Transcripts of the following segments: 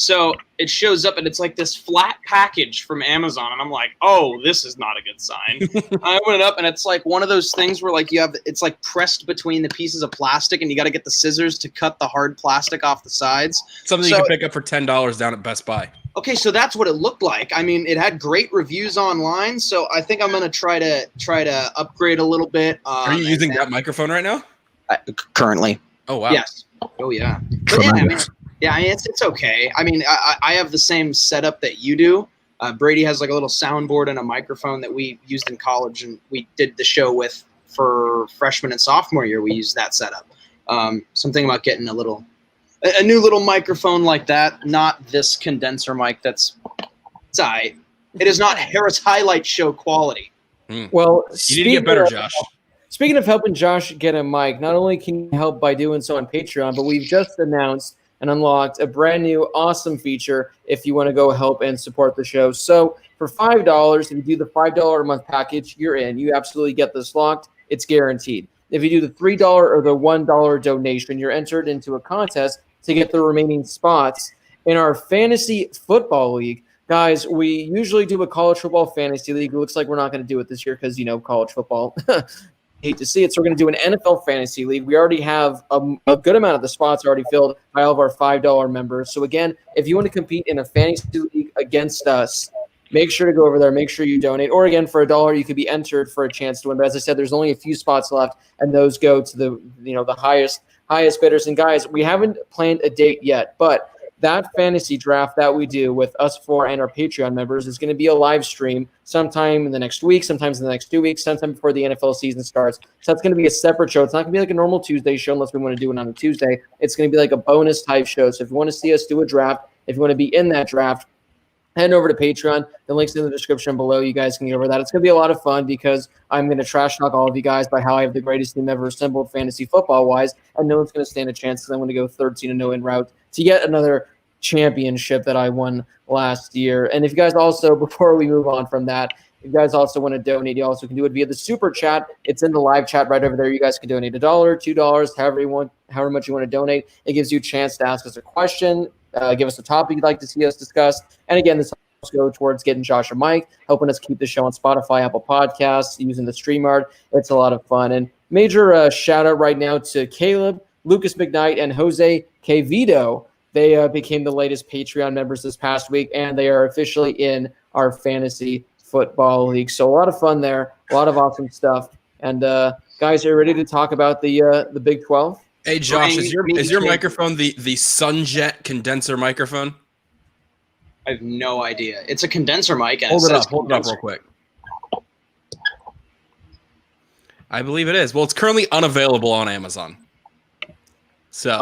So it shows up and it's like this flat package from Amazon. And I'm like, oh, this is not a good sign. I open it up and it's like one of those things where like it's like pressed between the pieces of plastic and you got to get the scissors to cut the hard plastic off the sides. Something you can pick up for $10 down at Best Buy. Okay, so that's what it looked like. I mean, it had great reviews online, so I think I'm gonna try to upgrade a little bit. Are you using that microphone right now? Currently. Oh wow. Yes. Oh yeah. But yeah, I mean, it's okay. I mean, I have the same setup that you do. Brady has like a little soundboard and a microphone that we used in college, and we did the show with for freshman and sophomore year. We used that setup. Something about getting a new little microphone like that, not this condenser mic. It's all right. It is not Harris Highlight Show quality. Well, you need to get better, Josh. Speaking of helping Josh get a mic, not only can you help by doing so on Patreon, but we've just announced and unlocked a brand new awesome feature if you want to go help and support the show. So for $5, if you do the $5 a month package, you're in. You absolutely get this locked. It's guaranteed. If you do the $3 or the $1 donation, you're entered into a contest to get the remaining spots in our fantasy football league. Guys, we usually do a college football fantasy league. It looks like we're not going to do it this year because, college football. Hate to see it. So we're going to do an NFL fantasy league. We already have a good amount of the spots already filled by all of our $5 members. So again, if you want to compete in a fantasy league against us, make sure to go over there. Make sure you donate. Or again, for $1, you could be entered for a chance to win. But as I said, there's only a few spots left, and those go to the highest bidders. And guys, we haven't planned a date yet, but that fantasy draft that we do with us four and our Patreon members is going to be a live stream sometime in the next week, sometimes in the next 2 weeks, sometime before the NFL season starts. So it's going to be a separate show. It's not going to be like a normal Tuesday show unless we want to do it on a Tuesday. It's going to be like a bonus type show. So if you want to see us do a draft, if you want to be in that draft, head over to Patreon. The link's in the description below. You guys can get over that. It's going to be a lot of fun because I'm going to trash talk all of you guys by how I have the greatest team ever assembled fantasy football-wise, and no one's going to stand a chance because I'm going to go 13-0 en route to yet another championship that I won last year. And if you guys also, before we move on from that, if you guys also want to donate, you also can do it via the super chat. It's in the live chat right over there. You guys can donate $1, $2, however much you want to donate. It gives you a chance to ask us a question, give us a topic you'd like to see us discuss. And again, this helps go towards getting Josh a mic, helping us keep the show on Spotify, Apple Podcasts, using the StreamYard. It's a lot of fun. And major shout out right now to Caleb, Lucas McKnight, and Jose Quevedo. They became the latest Patreon members this past week, and they are officially in our fantasy football league. So a lot of fun there, a lot of awesome stuff. And guys, are you ready to talk about the Big 12? Hey, Josh, is your microphone the Sunjet condenser microphone? I have no idea. It's a condenser mic. And Hold it up real quick. I believe it is. Well, it's currently unavailable on Amazon. So,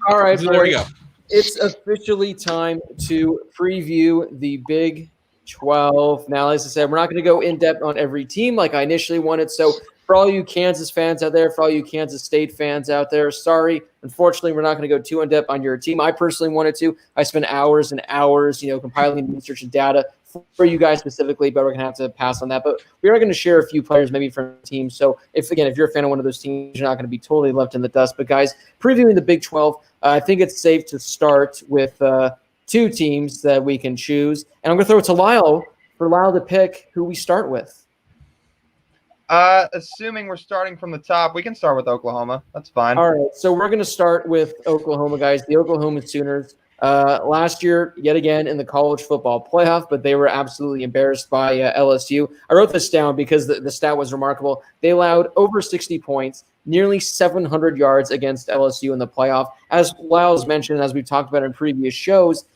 All right, so there we go. It's officially time to preview the Big 12. Now, as I said, we're not going to go in depth on every team like I initially wanted. So, for all you Kansas fans out there, for all you Kansas State fans out there, sorry. Unfortunately, we're not going to go too in depth on your team. I personally wanted to. I spent hours and hours, compiling research and data for you guys specifically, but we're going to have to pass on that. But we are going to share a few players maybe from teams. So if you're a fan of one of those teams, you're not going to be totally left in the dust. But guys, previewing the Big 12, I think it's safe to start with two teams that we can choose. And I'm going to throw it to Lyle for Lyle to pick who we start with. Assuming we're starting from the top, we can start with Oklahoma. That's fine. All right, so we're going to start with Oklahoma, guys. The Oklahoma Sooners. Last year, yet again, in the college football playoff, but they were absolutely embarrassed by LSU. I wrote this down because the stat was remarkable. They allowed over 60 points, nearly 700 yards against LSU in the playoff. As Lyle's mentioned, as we've talked about in previous shows,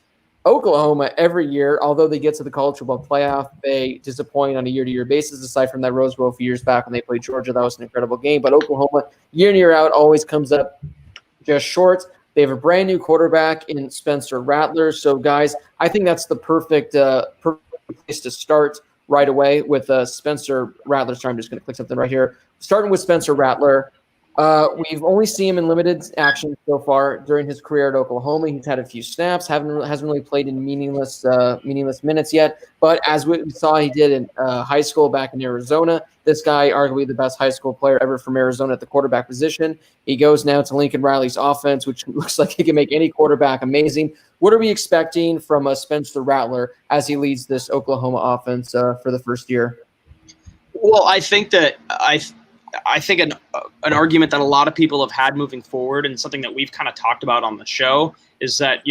Oklahoma every year, although they get to the college football playoff, they disappoint on a year-to-year basis, aside from that Rose Bowl a few years back when they played Georgia. That was an incredible game. But Oklahoma, year in, year out, always comes up just short. They have a brand new quarterback in Spencer Rattler. So, guys, I think that's the perfect place to start right away with Spencer Rattler. Sorry, I'm just going to click something right here. Starting with Spencer Rattler. We've only seen him in limited action so far during his career at Oklahoma. He's had a few snaps, hasn't really played in meaningless minutes yet. But as we saw, he did in high school back in Arizona. This guy, arguably the best high school player ever from Arizona at the quarterback position. He goes now to Lincoln Riley's offense, which looks like he can make any quarterback amazing. What are we expecting from Spencer Rattler as he leads this Oklahoma offense for the first year? Well, I think that I think an argument that a lot of people have had moving forward, and something that we've kind of talked about on the show, is that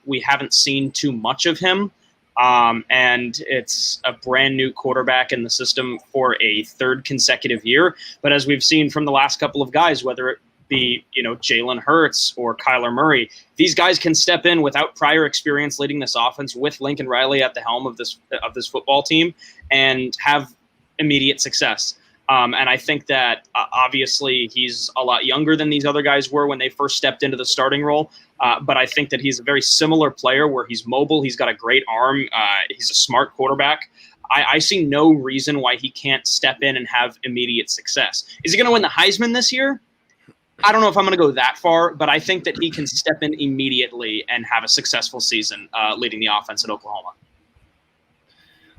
we haven't seen too much of him, and it's a brand new quarterback in the system for a third consecutive year. But as we've seen from the last couple of guys, whether it be Jalen Hurts or Kyler Murray, these guys can step in without prior experience leading this offense with Lincoln Riley at the helm of this football team and have immediate success. And I think that obviously he's a lot younger than these other guys were when they first stepped into the starting role. But I think that he's a very similar player where he's mobile. He's got a great arm. He's a smart quarterback. I see no reason why he can't step in and have immediate success. Is he going to win the Heisman this year? I don't know if I'm going to go that far, but I think that he can step in immediately and have a successful season leading the offense at Oklahoma.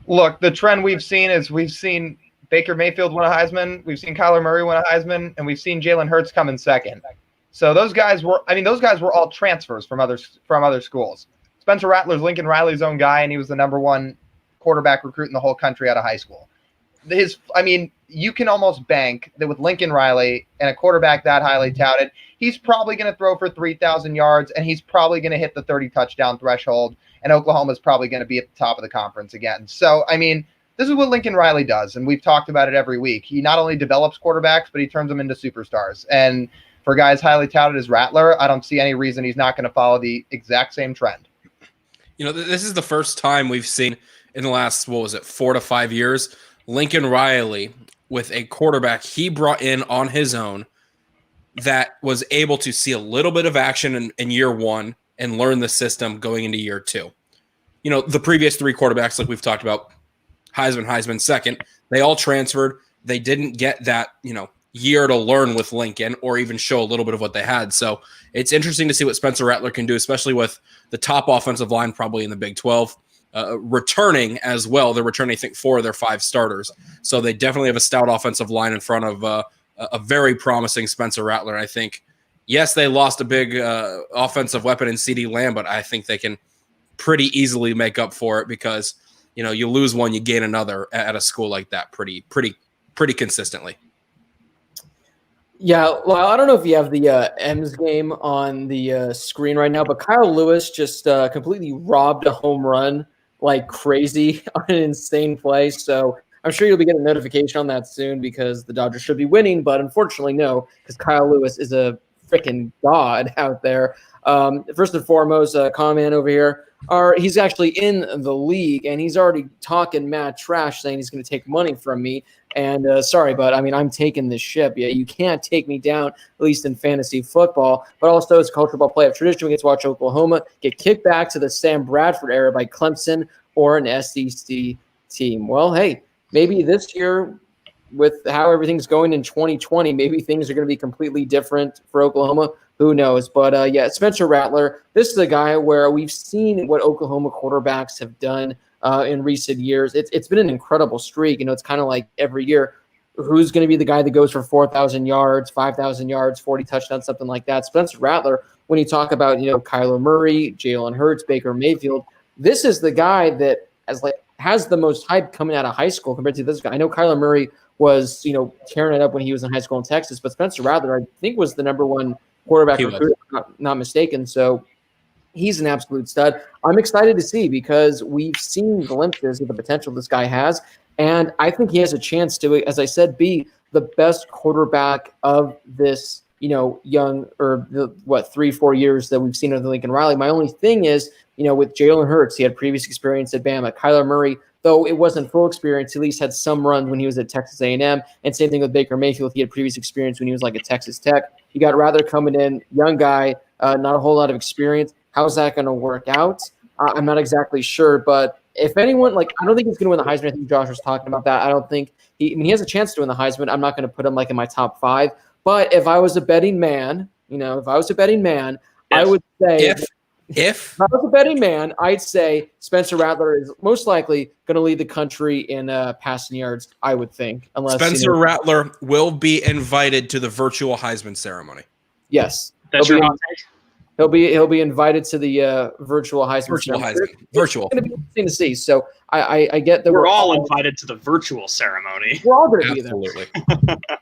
Look, the trend we've seen is we've seen Baker Mayfield win a Heisman, we've seen Kyler Murray win a Heisman, and we've seen Jalen Hurts come in second. So those guys were all transfers from other schools. Spencer Rattler's Lincoln Riley's own guy, and he was the number one quarterback recruit in the whole country out of high school. You can almost bank that with Lincoln Riley and a quarterback that highly touted, he's probably going to throw for 3,000 yards, and he's probably going to hit the 30 touchdown threshold, and Oklahoma's probably going to be at the top of the conference again. So, this is what Lincoln Riley does, and we've talked about it every week. He not only develops quarterbacks, but he turns them into superstars. And for guys highly touted as Rattler, I don't see any reason he's not going to follow the exact same trend. This is the first time we've seen in the last, 4 to 5 years, Lincoln Riley with a quarterback he brought in on his own that was able to see a little bit of action in year one and learn the system going into year two. The previous three quarterbacks, like we've talked about, Heisman second, they all transferred. They didn't get that, year to learn with Lincoln or even show a little bit of what they had. So it's interesting to see what Spencer Rattler can do, especially with the top offensive line probably in the Big 12. Returning as well. They're returning, I think, 4 of their 5 starters. So they definitely have a stout offensive line in front of a very promising Spencer Rattler. I think, yes, they lost a big offensive weapon in CeeDee Lamb, but I think they can pretty easily make up for it because, you lose one, you gain another at a school like that pretty consistently. Yeah, well, I don't know if you have the M's game on the screen right now, but Kyle Lewis just completely robbed a home run like crazy on an insane play. So I'm sure you'll be getting a notification on that soon because the Dodgers should be winning, but unfortunately no, because Kyle Lewis is a freaking god out there. First and foremost, comment over here. He's actually in the league, and he's already talking mad trash, saying he's going to take money from me. And sorry, but I'm taking this ship. Yeah, you can't take me down, at least in fantasy football. But also, it's a cultural ball playoff tradition. We get to watch Oklahoma get kicked back to the Sam Bradford era by Clemson or an SEC team. Well, hey, maybe this year, with how everything's going in 2020, maybe things are going to be completely different for Oklahoma. Who knows? But, yeah, Spencer Rattler, this is a guy where we've seen what Oklahoma quarterbacks have done in recent years. It's been an incredible streak. It's kind of like every year, who's going to be the guy that goes for 4,000 yards, 5,000 yards, 40 touchdowns, something like that. Spencer Rattler, when you talk about, Kyler Murray, Jalen Hurts, Baker Mayfield, this is the guy that has the most hype coming out of high school compared to this guy. I know Kyler Murray was, tearing it up when he was in high school in Texas, but Spencer Rattler, I think, was the number one quarterback recruit, not mistaken. So he's an absolute stud. I'm excited to see because we've seen glimpses of the potential this guy has, and I think he has a chance to, as I said, be the best quarterback of this, young or the 3-4 years that we've seen of the Lincoln Riley. My only thing is, with Jalen Hurts, he had previous experience at Bama. Kyler Murray, though it wasn't full experience, at least had some runs when he was at Texas A&M. And same thing with Baker Mayfield. He had previous experience when he was at Texas Tech. You got Rattler coming in, young guy, not a whole lot of experience. How's that going to work out? I'm not exactly sure. But if anyone, I don't think he's going to win the Heisman. I think Josh was talking about that. I don't think he has a chance to win the Heisman. I'm not going to put him in my top 5. But if I was a betting man, I would say if I was a betting man, I'd say Spencer Rattler is most likely going to lead the country in passing yards, I would think. Unless Spencer Rattler will be invited to the virtual Heisman ceremony. Yes. That's your hot take? He'll be invited to the virtual Heisman ceremony. Virtual. It's going to be interesting to see. So I get that we're all invited to the virtual ceremony. We're all going to be there. Absolutely.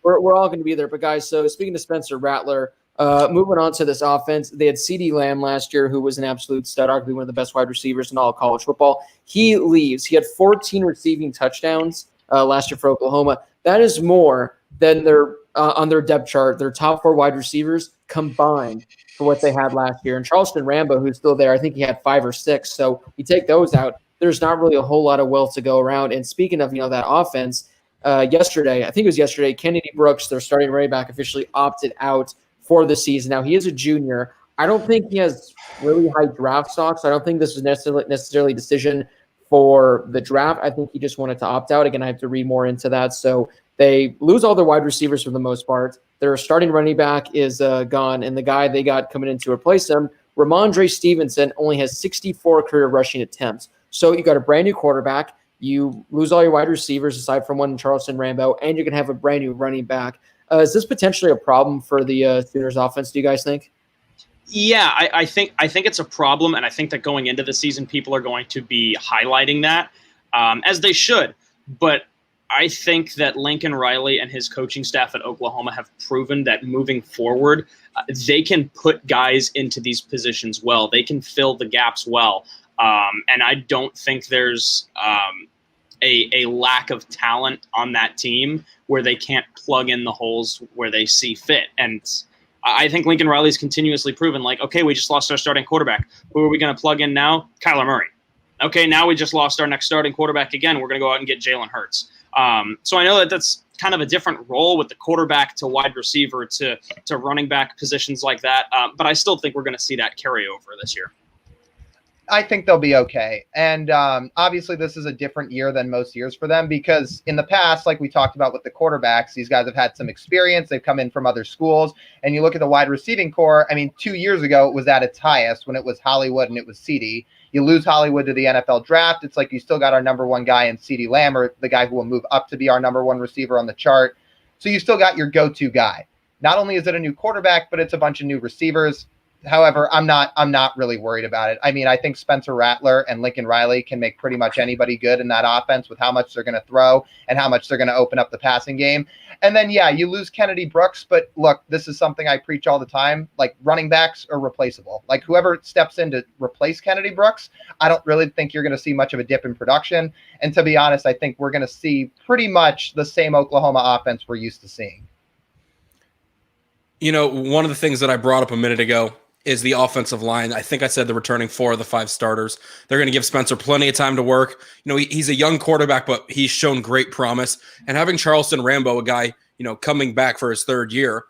We're all going to be there. But guys, so speaking to Spencer Rattler, moving on to this offense, they had CeeDee Lamb last year, who was an absolute stud, arguably one of the best wide receivers in all of college football. He leaves. He had 14 receiving touchdowns last year for Oklahoma. That is more than their on their depth chart, their top 4 wide receivers combined for what they had last year. And Charleston Rambo, who's still there, I think he had 5 or 6. So you take those out, there's not really a whole lot of wealth to go around. And speaking of, that offense, yesterday, I think it was yesterday, Kennedy Brooks, their starting running back, officially opted out for the season. Now, he is a junior. I don't think he has really high draft stocks. I don't think this was necessarily a decision for the draft. I think he just wanted to opt out. Again, I have to read more into that. So they lose all their wide receivers for the most part. Their starting running back is gone, and the guy they got coming in to replace him, Ramondre Stevenson, only has 64 career rushing attempts. So you got a brand new quarterback. You lose all your wide receivers aside from one Charleston Rambo, and you're going to have a brand new running back. Is this potentially a problem for the Sooners offense, do you guys think? Yeah, I think it's a problem, and I think that going into the season, people are going to be highlighting that, as they should. But I think that Lincoln Riley and his coaching staff at Oklahoma have proven that moving forward, they can put guys into these positions well. They can fill the gaps well. And I don't think there's a lack of talent on that team where they can't plug in the holes where they see fit. And I think Lincoln Riley's continuously proven, like, okay, we just lost our starting quarterback. Who are we going to plug in now? Kyler Murray. Okay, now we just lost our next starting quarterback again. We're going to go out and get Jalen Hurts. So I know that that's kind of a different role with the quarterback to wide receiver to running back positions like that. But I still think we're going to see that carry over this year. I think they'll be okay. And obviously this is a different year than most years for them because in the past, like we talked about with the quarterbacks, these guys have had some experience. They've come in from other schools. And you look at the wide receiving core, 2 years ago, it was at its highest when it was Hollywood and it was CeeDee. You lose Hollywood to the NFL draft. It's like you still got our number one guy in CeeDee Lamb, or the guy who will move up to be our number one receiver on the chart. So you still got your go-to guy. Not only is it a new quarterback, but it's a bunch of new receivers. However, I'm not really worried about it. I think Spencer Rattler and Lincoln Riley can make pretty much anybody good in that offense with how much they're going to throw and how much they're going to open up the passing game. And then, yeah, you lose Kennedy Brooks, but look, this is something I preach all the time. Like, running backs are replaceable. Like, whoever steps in to replace Kennedy Brooks, I don't really think you're going to see much of a dip in production. And to be honest, I think we're going to see pretty much the same Oklahoma offense we're used to seeing. One of the things that I brought up a minute ago is the offensive line. I think I said they're returning 4 of the 5 starters. They're going to give Spencer plenty of time to work. He's a young quarterback, but he's shown great promise. And having Charleston Rambo, a guy, coming back for his 3rd year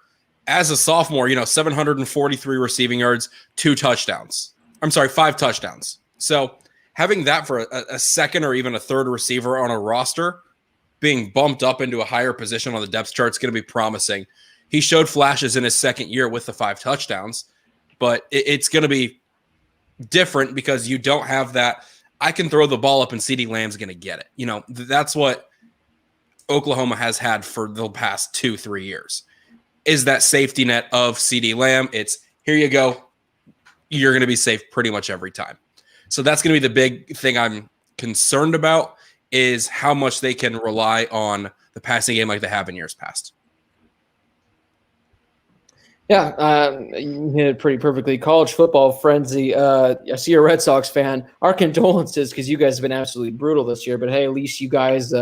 as a sophomore, 743 receiving yards, 5 touchdowns. So having that for a second or even a third receiver on a roster, being bumped up into a higher position on the depth chart is going to be promising. He showed flashes in his 2nd year with the 5 touchdowns. But it's going to be different because you don't have that. I can throw the ball up and CeeDee Lamb's going to get it. That's what Oklahoma has had for the past 2-3 years is that safety net of CeeDee Lamb. It's here you go. You're going to be safe pretty much every time. So that's going to be the big thing I'm concerned about is how much they can rely on the passing game like they have in years past. Yeah, you hit it pretty perfectly. College football frenzy. I see you're a Red Sox fan. Our condolences because you guys have been absolutely brutal this year. But hey, at least you guys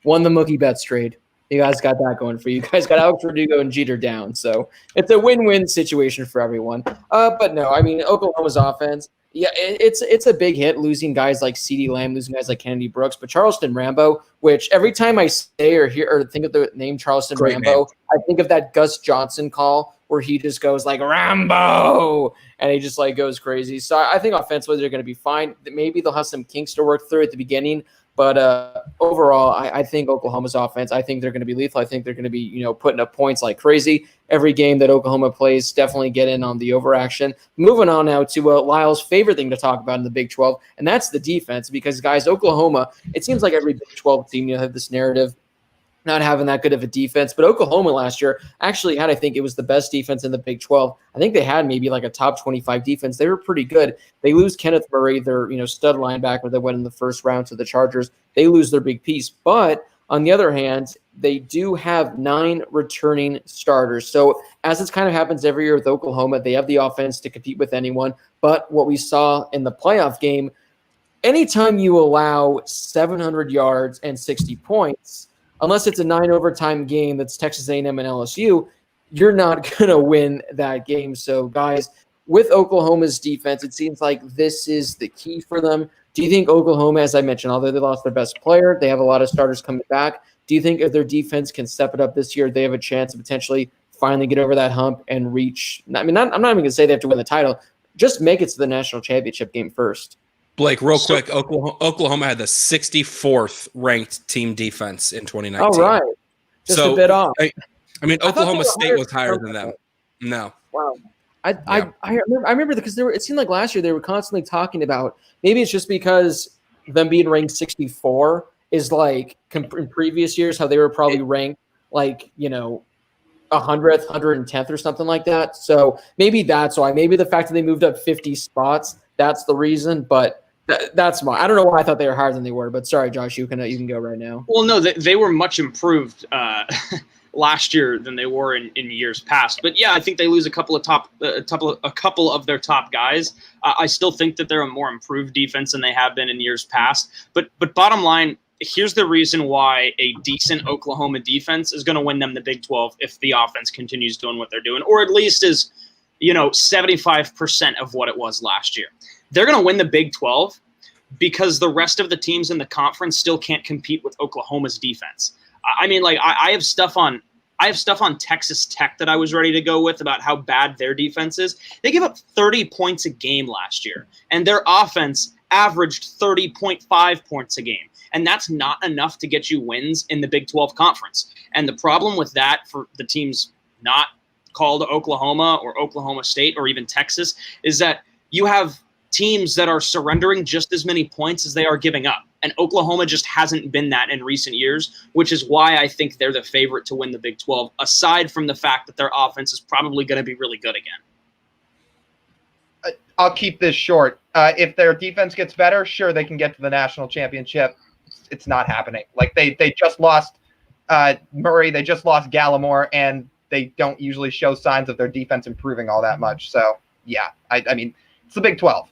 won the Mookie Betts trade. You guys got that going for you. You guys got Alex Verdugo and Jeter down. So it's a win-win situation for everyone. But no, Oklahoma's offense, yeah, it's a big hit losing guys like CeeDee Lamb, losing guys like Kennedy Brooks. But Charleston Rambo, which every time I say or hear or think of the name Charleston Rambo, I think of that Gus Johnson call where he just goes like Rambo and he just like goes crazy. So I think offensively they're going to be fine. Maybe they'll have some kinks to work through at the beginning. But overall, I think Oklahoma's offense, I think they're going to be lethal. I think they're going to be, putting up points like crazy. Every game that Oklahoma plays, definitely get in on the overaction. Moving on now to Lyle's favorite thing to talk about in the Big 12, and that's the defense. Because, guys, Oklahoma, it seems like every Big 12 team, have this narrative not having that good of a defense. But Oklahoma last year actually had, I think it was the best defense in the Big 12. I think they had maybe like a top 25 defense. They were pretty good. They lose Kenneth Murray, their stud linebacker that went in the first round to the Chargers. They lose their big piece. But on the other hand, they do have 9 returning starters. So as it kind of happens every year with Oklahoma, they have the offense to compete with anyone. But what we saw in the playoff game, anytime you allow 700 yards and 60 points, unless it's a 9 overtime game that's Texas A&M and LSU, you're not going to win that game. So, guys, with Oklahoma's defense, it seems like this is the key for them. Do you think Oklahoma, as I mentioned, although they lost their best player, they have a lot of starters coming back, do you think if their defense can step it up this year, they have a chance to potentially finally get over that hump and reach – I'm not even going to say they have to win the title. Just make it to the national championship game first. Blake, real quick, Oklahoma had the 64th ranked team defense in 2019. All right. Just a bit off. Oklahoma State was higher than them. No. Wow. I remember because it seemed like last year they were constantly talking about, maybe it's just because them being ranked 64 is like in previous years how they were probably ranked like, 100th, 110th or something like that. So maybe that's why. Maybe the fact that they moved up 50 spots, that's the reason. But that's why. I don't know why I thought they were higher than they were. But sorry, Josh, you can go right now. Well, no, they were much improved last year than they were in years past. But yeah, I think they lose a couple of their top guys. I still think that they're a more improved defense than they have been in years past. But bottom line, here's the reason why a decent Oklahoma defense is going to win them the Big 12 if the offense continues doing what they're doing, or at least is 75% of what it was last year. They're going to win the Big 12 because the rest of the teams in the conference still can't compete with Oklahoma's defense. I mean, like I have stuff on Texas Tech that I was ready to go with about how bad their defense is. They give up 30 points a game last year, and their offense averaged 30.5 points a game. And that's not enough to get you wins in the Big 12 conference. And the problem with that for the teams not called Oklahoma or Oklahoma State or even Texas is that you have teams that are surrendering just as many points as they are giving up. And Oklahoma just hasn't been that in recent years, which is why I think they're the favorite to win the Big 12, aside from the fact that their offense is probably going to be really good again. I'll keep this short. If their defense gets better, sure, they can get to the national championship. It's not happening. Like they just lost Murray, they just lost Gallimore, and they don't usually show signs of their defense improving all that much. So yeah, I mean, it's the Big 12.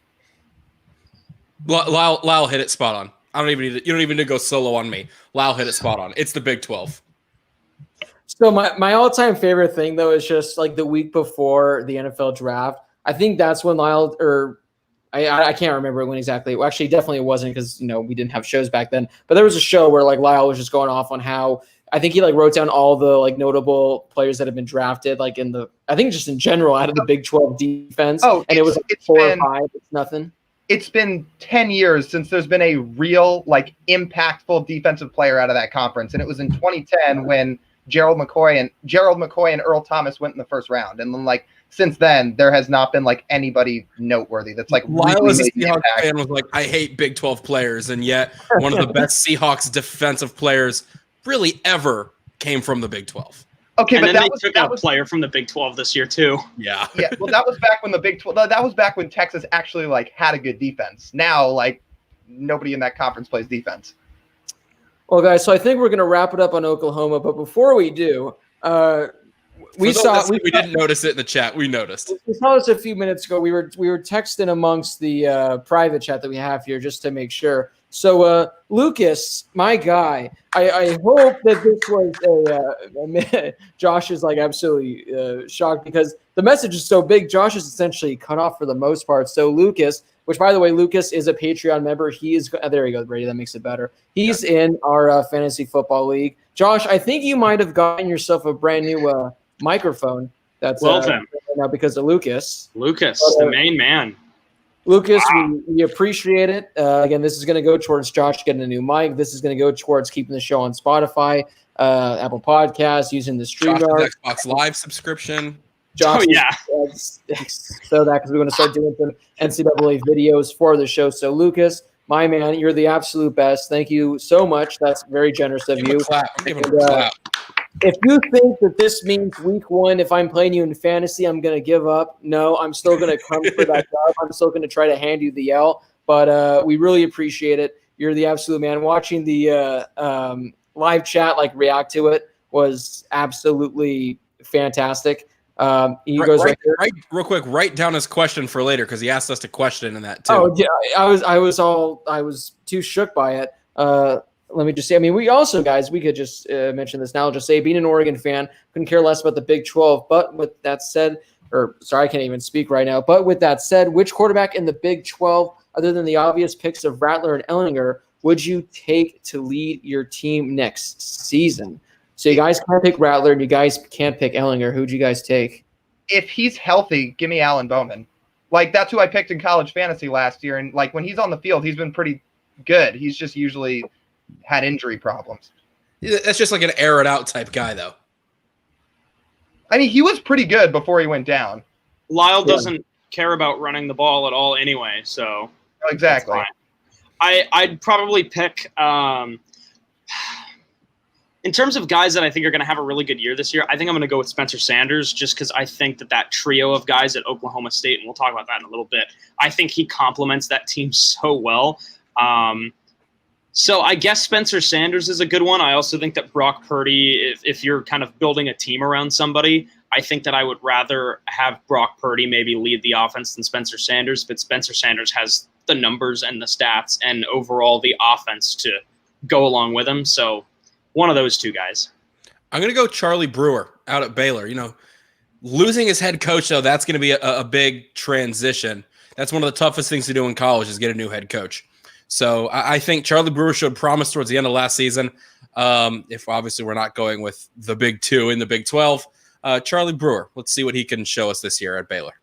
Lyle hit it spot on. You don't even need to go solo on me. Lyle hit it spot on. It's the Big 12. So my all-time favorite thing though is just like the week before the NFL draft. I think that's when Lyle I can't remember when exactly. Well, actually, definitely it wasn't because we didn't have shows back then. But there was a show where like Lyle was just going off on how I think he like wrote down all the like notable players that have been drafted like I think just in general out of the Big 12 defense. Oh, and it was like 4 or 5. It's nothing. It's been 10 years since there's been a real like impactful defensive player out of that conference, and it was in 2010 when Gerald McCoy and Earl Thomas went in the first round, and then like. Since then, there has not been like anybody noteworthy that's like Lyle really as a Seahawks fan was like, I hate Big 12 players, and yet one of the best Seahawks defensive players really ever came from theIg 12. Okay, and but then they took a player from the Big 12 this year too. Yeah. Yeah. Well, that was back when the Big 12. That was back when Texas actually like had a good defense. Now, like nobody in that conference plays defense. Well, guys, so I think we're going to wrap it up on Oklahoma, but before we do, we didn't notice it in the chat. We noticed. We saw this a few minutes ago. We were texting amongst the private chat that we have here just to make sure. So, Lucas, my guy, I hope that this was Josh is like absolutely shocked because the message is so big. Josh is essentially cut off for the most part. So, Lucas, which by the way, Lucas is a Patreon member. He is there. You go, Brady. That makes it better. He's in our fantasy football league. Josh, I think you might have gotten yourself a brand new microphone. That's well done now because of Lucas. Lucas, the main man. Lucas, we appreciate it. Again, this is going to go towards Josh getting a new mic. This is going to go towards keeping the show on Spotify, Apple Podcasts, using the StreamYard. Xbox Live subscription. Josh, yeah. So that because we're going to start doing some NCAA videos for the show. So, Lucas, my man, you're the absolute best. Thank you so much. That's very generous of you. Give him a clap. If you think that this means week 1, if I'm playing you in fantasy, I'm going to give up. No, I'm still going to come for that job. I'm still going to try to hand you the L. But we really appreciate it. You're the absolute man. Watching the live chat, react to it, was absolutely fantastic. He goes real quick. Write down his question for later because he asked us to question in that too. Oh yeah, I was too shook by it. Let me just say, we also, guys, we could just mention this now. I'll just say, being an Oregon fan, couldn't care less about the Big 12. But with that said, I can't even speak right now. But with that said, which quarterback in the Big 12, other than the obvious picks of Rattler and Ehlinger, would you take to lead your team next season? So you guys can't pick Rattler and you guys can't pick Ehlinger. Who'd you guys take? If he's healthy, give me Alan Bowman. That's who I picked in college fantasy last year. And when he's on the field, he's been pretty good. He's just usually had injury problems. That's just like an air it out type guy, though. He was pretty good before he went down. Lyle doesn't care about running the ball at all anyway, so exactly. I'd probably pick in terms of guys that I think are going to have a really good year this year, I think I'm going to go with Spencer Sanders just because I think that trio of guys at Oklahoma State, and we'll talk about that in a little bit, I think he complements that team so well. So I guess Spencer Sanders is a good one. I also think that Brock Purdy, if you're kind of building a team around somebody, I think that I would rather have Brock Purdy maybe lead the offense than Spencer Sanders, but Spencer Sanders has the numbers and the stats and overall the offense to go along with him. So one of those two guys. I'm going to go Charlie Brewer out at Baylor. Losing his head coach, though, that's going to be a big transition. That's one of the toughest things to do in college is get a new head coach. So I think Charlie Brewer showed promise towards the end of last season. If obviously we're not going with the Big 2 in the Big 12, Charlie Brewer, let's see what he can show us this year at Baylor.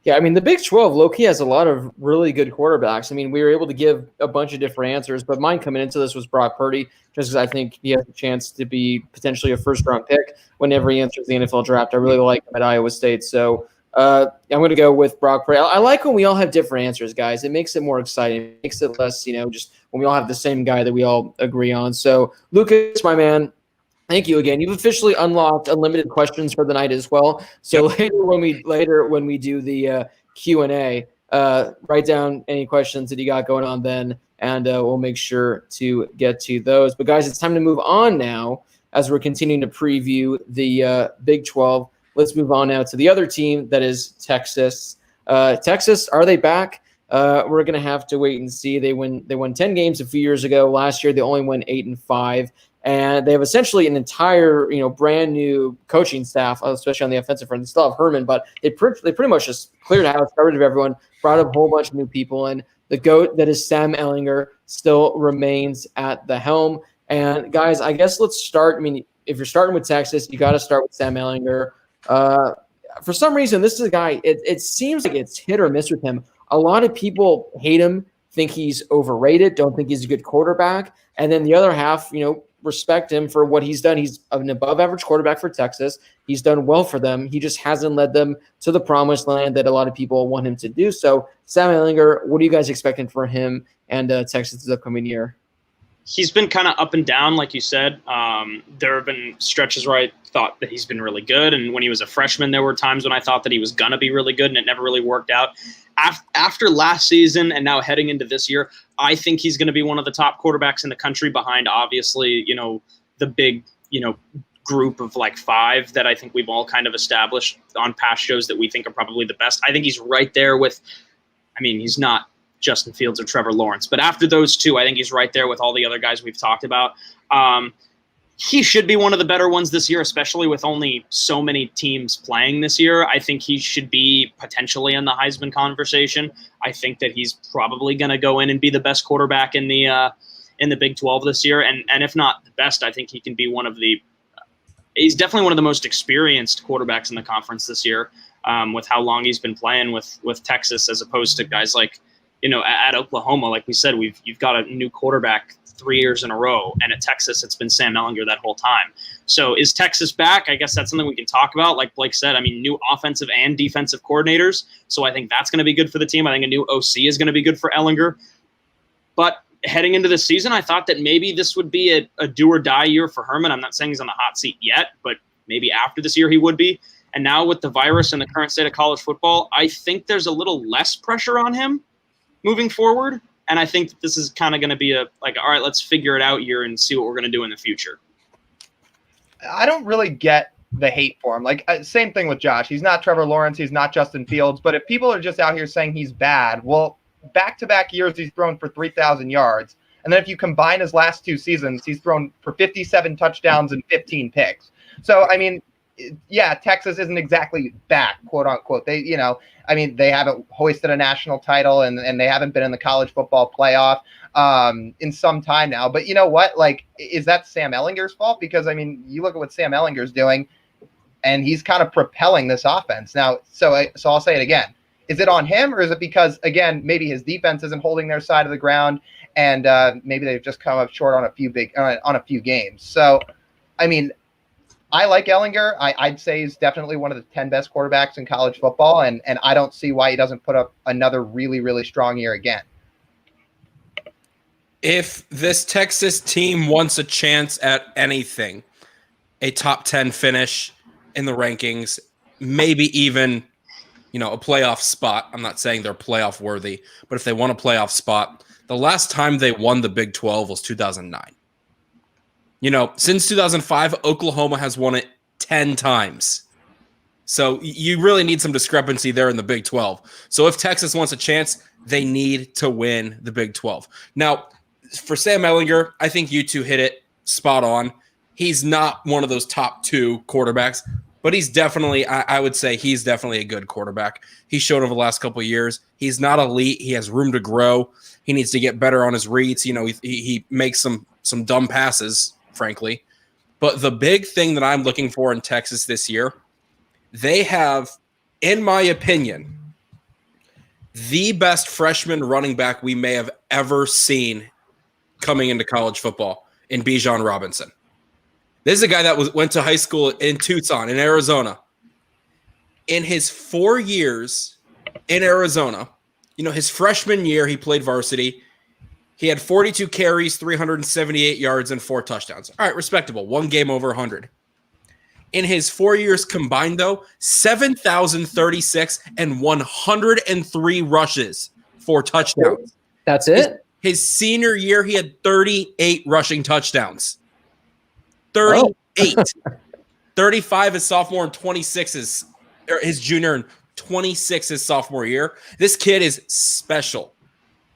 Yeah, the Big 12, low-key, has a lot of really good quarterbacks. We were able to give a bunch of different answers, but mine coming into this was Brock Purdy, just because I think he has a chance to be potentially a first-round pick whenever he enters the NFL draft. I really like him at Iowa State, so I'm going to go with Brock Purdy. I like when we all have different answers, guys. It makes it more exciting. It makes it less, just when we all have the same guy that we all agree on. So, Lucas, my man, thank you again. You've officially unlocked unlimited questions for the night as well. So later when we do the Q&A, write down any questions that you got going on then, and we'll make sure to get to those. But guys, it's time to move on now as we're continuing to preview the Big 12. Let's move on now to the other team, that is Texas. Texas, are they back? We're going to have to wait and see. They won 10 games a few years ago. Last year, they only won 8-5. And they have essentially an entire, brand new coaching staff, especially on the offensive front. They still have Herman, but they pretty much just cleared house, got rid of everyone, brought up a whole bunch of new people. And the GOAT that is Sam Ehlinger still remains at the helm. And guys, I guess let's start. If you're starting with Texas, you got to start with Sam Ehlinger. For some reason, this is a guy, it seems like it's hit or miss with him. A lot of people hate him, think he's overrated, don't think he's a good quarterback. And then the other half, respect him for what he's done. He's an above-average quarterback for Texas. He's done well for them. He just hasn't led them to the promised land that a lot of people want him to do. So, Sam Ehlinger, what are you guys expecting for him and Texas this upcoming year? He's been kind of up and down, like you said. There have been stretches where I thought that he's been really good, and when he was a freshman, there were times when I thought that he was going to be really good, and it never really worked out. After last season and now heading into this year, I think he's going to be one of the top quarterbacks in the country behind, obviously, the big, group of like 5 that I think we've all kind of established on past shows that we think are probably the best. I think he's right there with, he's not Justin Fields or Trevor Lawrence, but after those 2, I think he's right there with all the other guys we've talked about. He should be one of the better ones this year, especially with only so many teams playing this year. I think he should be potentially in the Heisman conversation. I think that he's probably going to go in and be the best quarterback in the Big 12 this year. And if not the best, I think he can be he's definitely one of the most experienced quarterbacks in the conference this year. with how long he's been playing with Texas, as opposed to guys like, at Oklahoma. Like we said, you've got a new quarterback 3 years in a row, and at Texas it's been Sam Ehlinger that whole time. So is Texas back? I guess that's something we can talk about. Like Blake said, I mean, new offensive and defensive coordinators, so I think that's going to be good for the team. I think a new OC is going to be good for Ehlinger. But heading into the season, I thought that maybe this would be a do or die year for Herman. I'm not saying he's on the hot seat yet, but maybe after this year he would be. And now with the virus and the current state of college football, I think there's a little less pressure on him moving forward. And I think that this is kind of going to be all right, let's figure it out here and see what we're going to do in the future. I don't really get the hate for him. Like, same thing with Josh. He's not Trevor Lawrence. He's not Justin Fields. But if people are just out here saying he's bad, well, back-to-back years he's thrown for 3,000 yards. And then if you combine his last 2 seasons, he's thrown for 57 touchdowns and 15 picks. So, I mean, yeah, Texas isn't exactly back, quote unquote. They, they haven't hoisted a national title and they haven't been in the college football playoff in some time now. But you know what? Like, is that Sam Ehlinger's fault? Because, I mean, you look at what Sam Ehlinger's doing, and he's kind of propelling this offense. Now, so I'll say it again. Is it on him, or is it because, again, maybe his defense isn't holding their side of the ground, and maybe they've just come up short on a few games? So, I mean, I like Ehlinger. I'd say he's definitely one of the 10 best quarterbacks in college football, and I don't see why he doesn't put up another really, really strong year again. If this Texas team wants a chance at anything, a top 10 finish in the rankings, maybe even, a playoff spot. I'm not saying they're playoff worthy, but if they want a playoff spot, the last time they won the Big 12 was 2009. Since 2005, Oklahoma has won it 10 times. So you really need some discrepancy there in the Big 12. So if Texas wants a chance, they need to win the Big 12. Now, for Sam Ehlinger, I think you two hit it spot on. He's not one of those top 2 quarterbacks, but he's definitely, I would say he's definitely a good quarterback. He's shown over the last couple of years. He's not elite. He has room to grow. He needs to get better on his reads. He makes some dumb passes, frankly. But the big thing that I'm looking for in Texas this year, they have, in my opinion, the best freshman running back we may have ever seen coming into college football in Bijan Robinson. This is a guy that went to high school in Tucson, in Arizona. In his 4 years in Arizona, his freshman year, he played varsity. He had 42 carries, 378 yards, and 4 touchdowns. All right, respectable. 1 game over 100. In his 4 years combined, though, 7,036 and 103 rushes, 4 touchdowns. That's it? His senior year, he had 38 rushing touchdowns. 38. 35 his sophomore and 26 his junior and 26 his sophomore year. This kid is special.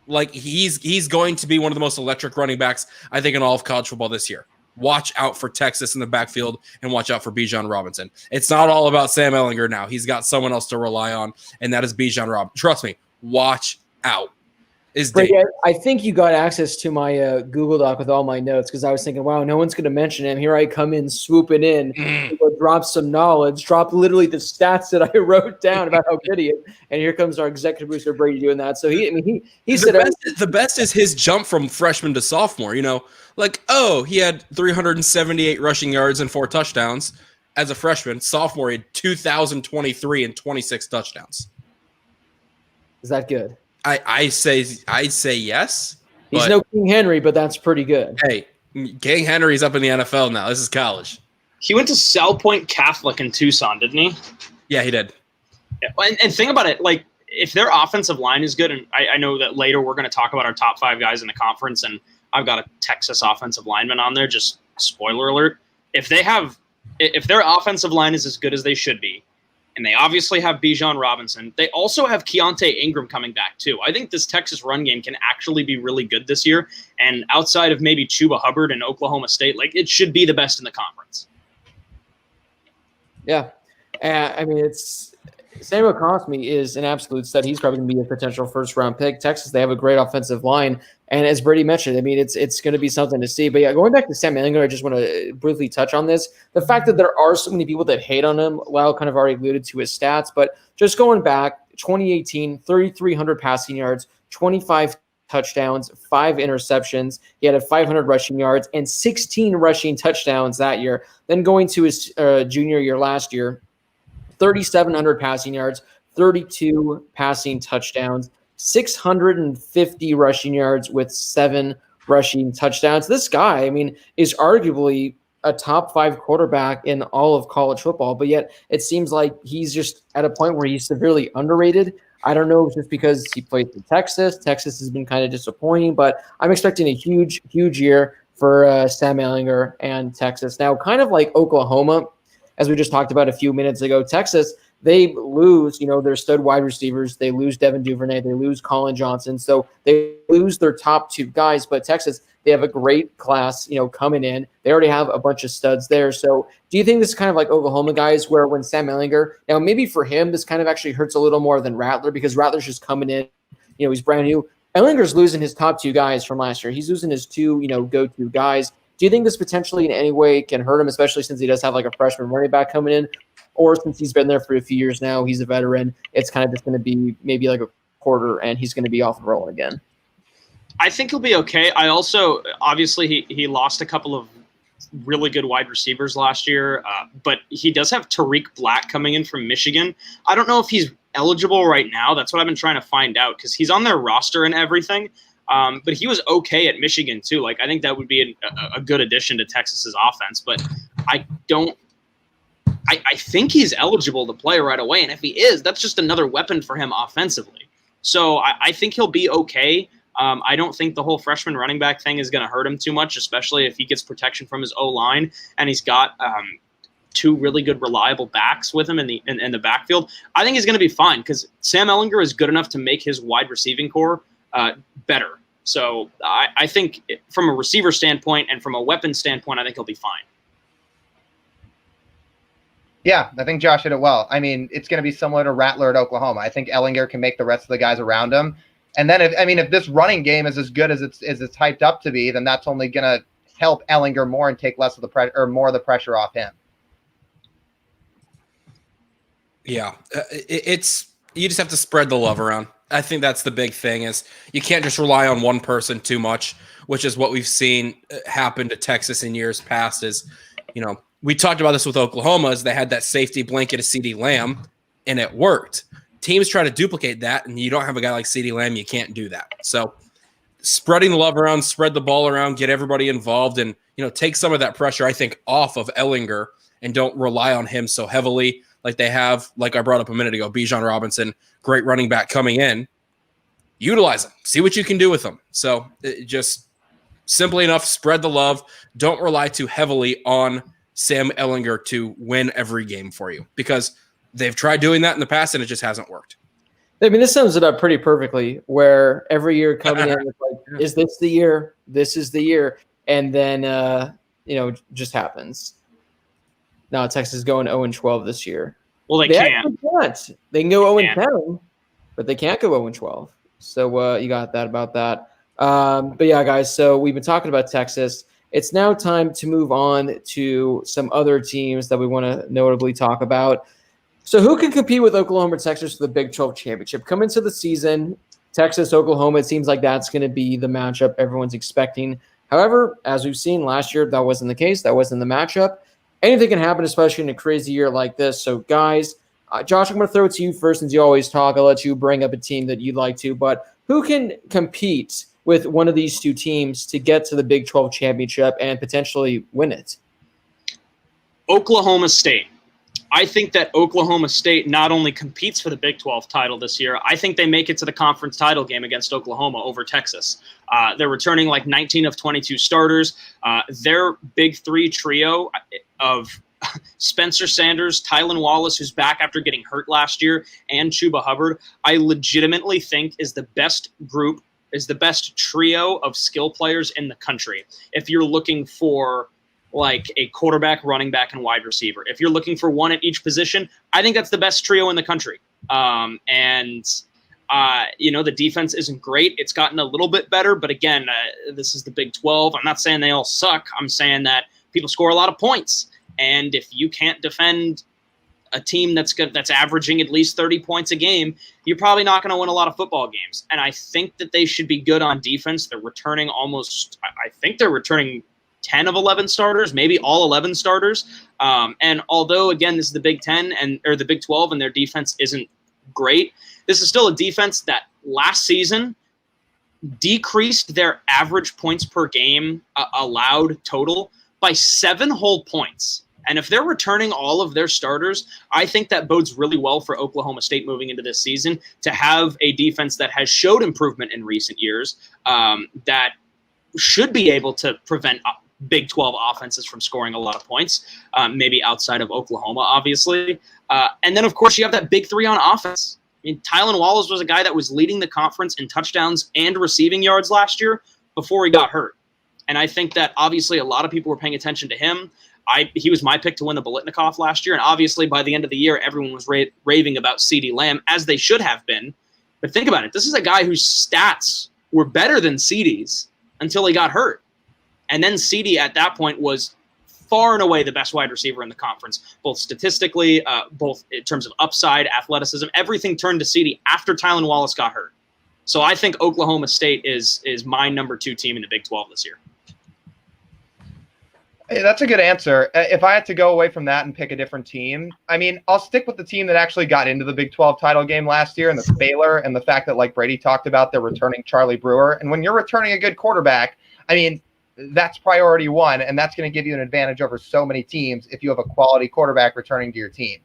Like, he's going to be one of the most electric running backs, I think, in all of college football this year. Watch out for Texas in the backfield and watch out for Bijan Robinson. It's not all about Sam Ehlinger now. He's got someone else to rely on, and that is Bijan Robinson. Trust me, watch out. I think you got access to my Google Doc with all my notes because I was thinking, wow, no one's going to mention him. Here I come in swooping in, drop some knowledge, drop literally the stats that I wrote down about how good he is, and here comes our executive producer Brady doing that. So he said the best is his jump from freshman to sophomore. He had 378 rushing yards and 4 touchdowns as a freshman. Sophomore, he had 2,023 and 26 touchdowns. Is that good? I'd say yes. He's no King Henry, but that's pretty good. Hey, King Henry's up in the NFL now. This is college. He went to Sal Point Catholic in Tucson, didn't he? Yeah, he did. Yeah, and think about it, like, if their offensive line is good, and I know that later we're going to talk about our top 5 guys in the conference, and I've got a Texas offensive lineman on there, just spoiler alert. If their offensive line is as good as they should be, and they obviously have Bijan Robinson, they also have Keontae Ingram coming back too. I think this Texas run game can actually be really good this year, and outside of maybe Chuba Hubbard and Oklahoma State, like, it should be the best in the conference. Yeah. I mean, Samuel Cosme is an absolute stud. He's probably going to be a potential first-round pick. Texas, they have a great offensive line, and as Brady mentioned, I mean, it's going to be something to see. But yeah, going back to Sam Ehlinger, I just want to briefly touch on this. The fact that there are so many people that hate on him, Lyle kind of already alluded to his stats, but just going back, 2018, 3,300 passing yards, 25 touchdowns, 5 interceptions. He had a 500 rushing yards and 16 rushing touchdowns that year. Then going to his junior year last year, 3,700 passing yards, 32 passing touchdowns, 650 rushing yards with 7 rushing touchdowns. This guy, I mean, is arguably a top 5 quarterback in all of college football, but yet it seems like he's just at a point where he's severely underrated. I don't know if it's just because he played for Texas. Texas has been kind of disappointing, but I'm expecting a huge, huge year for Sam Ehlinger and Texas. Now, kind of like Oklahoma, as we just talked about a few minutes ago, Texas, they lose, their stud wide receivers. They lose Devin Duvernay. They lose Colin Johnson. So they lose their top 2 guys. But Texas, they have a great class, coming in. They already have a bunch of studs there. So do you think this is kind of like Oklahoma guys where when Sam Ehlinger, now maybe for him, this kind of actually hurts a little more than Rattler because Rattler's just coming in, he's brand new. Ehlinger's losing his top 2 guys from last year. He's losing his 2, go-to guys. Do you think this potentially in any way can hurt him, especially since he does have like a freshman running back coming in? Or since he's been there for a few years now, he's a veteran, it's kind of just going to be maybe like a quarter and he's going to be off and rolling again? I think he'll be okay. I also, obviously, he lost a couple of really good wide receivers last year, but he does have Tariq Black coming in from Michigan. I don't know if he's eligible right now. That's what I've been trying to find out because he's on their roster and everything. But he was okay at Michigan too. Like I think that would be a good addition to Texas's offense. But I think he's eligible to play right away. And if he is, that's just another weapon for him offensively. So I think he'll be okay. I don't think the whole freshman running back thing is going to hurt him too much, especially if he gets protection from his O-line and he's got 2 really good, reliable backs with him in the backfield. I think he's going to be fine because Sam Ehlinger is good enough to make his wide receiving core better. So I think from a receiver standpoint and from a weapon standpoint, I think he'll be fine. Yeah, I think Josh hit it well. I mean, it's going to be similar to Rattler at Oklahoma. I think Ehlinger can make the rest of the guys around him. And then, if this running game is as good as it's hyped up to be, then that's only going to help Ehlinger more and take less of the pressure or more of the pressure off him. Yeah, it's you just have to spread the love around. I think that's the big thing is you can't just rely on one person too much, which is what we've seen happen to Texas in years past. Is we talked about this with Oklahoma, is they had that safety blanket of CeeDee Lamb, and it worked. Teams try to duplicate that, and you don't have a guy like CeeDee Lamb, you can't do that. So spreading the love around, spread the ball around, get everybody involved, and take some of that pressure, I think, off of Ehlinger and don't rely on him so heavily like they have, like I brought up a minute ago, Bijan Robinson, great running back coming in. Utilize him. See what you can do with him. So just simply enough, spread the love. Don't rely too heavily on Sam Ehlinger to win every game for you because they've tried doing that in the past and it just hasn't worked. I mean, this sums it up pretty perfectly where every year coming in, it's like, is this the year? This is the year. And then, just happens. Now Texas is going 0-12 this year. Well, they can't. They can go 0-10, but they can't go 0-12. So you got that about that. But yeah, guys, so we've been talking about Texas. It's now time to move on to some other teams that we want to notably talk about. So who can compete with Oklahoma or Texas for the Big 12 championship? Come into the season, Texas, Oklahoma, it seems like that's going to be the matchup everyone's expecting. However, as we've seen last year, that wasn't the case. That wasn't the matchup. Anything can happen, especially in a crazy year like this. So, guys, Josh, I'm going to throw it to you first since you always talk. I'll let you bring up a team that you'd like to. But who can compete with one of these two teams to get to the Big 12 championship and potentially win it? Oklahoma State. I think that Oklahoma State not only competes for the Big 12 title this year, I think they make it to the conference title game against Oklahoma over Texas. They're returning like 19 of 22 starters. Their Big Three trio of Spencer Sanders, Tylan Wallace, who's back after getting hurt last year, and Chuba Hubbard, I legitimately think is the best group, is the best trio of skill players in the country. If you're looking for like a quarterback, running back, and wide receiver. If you're looking for one at each position, I think that's the best trio in the country. The defense isn't great. It's gotten a little bit better, but again, this is the Big 12. I'm not saying they all suck. I'm saying that people score a lot of points, and if you can't defend a team that's averaging at least 30 points a game, you're probably not going to win a lot of football games. And I think that they should be good on defense. They're returning I think they're returning 10 of 11 starters, maybe all 11 starters. And although, again, this is the Big 10 or the Big 12 and their defense isn't great, this is still a defense that last season decreased their average points per game allowed total by 7 whole points. And if they're returning all of their starters, I think that bodes really well for Oklahoma State moving into this season to have a defense that has showed improvement in recent years that should be able to prevent Big 12 offenses from scoring a lot of points, maybe outside of Oklahoma, obviously. And then, of course, you have that big 3 on offense. I mean, Tylan Wallace was a guy that was leading the conference in touchdowns and receiving yards last year before he got hurt. And I think that, obviously, a lot of people were paying attention to him. He was my pick to win the Biletnikoff last year, and obviously by the end of the year, everyone was raving about CeeDee Lamb, as they should have been. But think about it. This is a guy whose stats were better than CeeDee's until he got hurt. And then CeeDee at that point was far and away the best wide receiver in the conference, both statistically, both in terms of upside, athleticism. Everything turned to CeeDee after Tylan Wallace got hurt. So I think Oklahoma State is my number 2 team in the Big 12 this year. Hey, that's a good answer. If I had to go away from that and pick a different team, I mean, I'll stick with the team that actually got into the Big 12 title game last year, and that's Baylor, and the fact that, like Brady talked about, they're returning Charlie Brewer. And when you're returning a good quarterback, I mean, that's priority 1, and that's going to give you an advantage over so many teams if you have a quality quarterback returning to your team.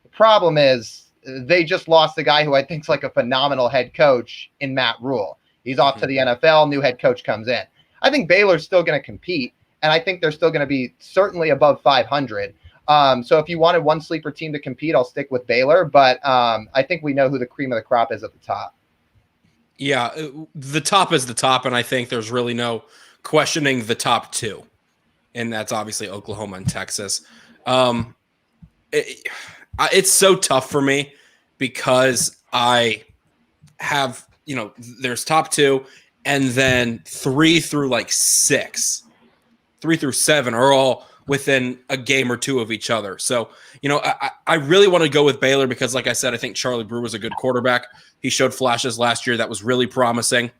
The problem is they just lost the guy who I think is like a phenomenal head coach in Matt Rule. He's off to the NFL, new head coach comes in. I think Baylor's still going to compete. And I think they're still going to be certainly above 500. So if you wanted one sleeper team to compete, I'll stick with Baylor. But I think we know who the cream of the crop is at the top. Yeah, the top is the top, and I think there's really no questioning the top 2. And that's obviously Oklahoma and Texas. It's so tough for me because I have, there's top 2, and then 3 through 6. 3 through 7 are all within a game or 2 of each other. So, I really want to go with Baylor because, like I said, I think Charlie Brewer was a good quarterback. He showed flashes last year that was really promising.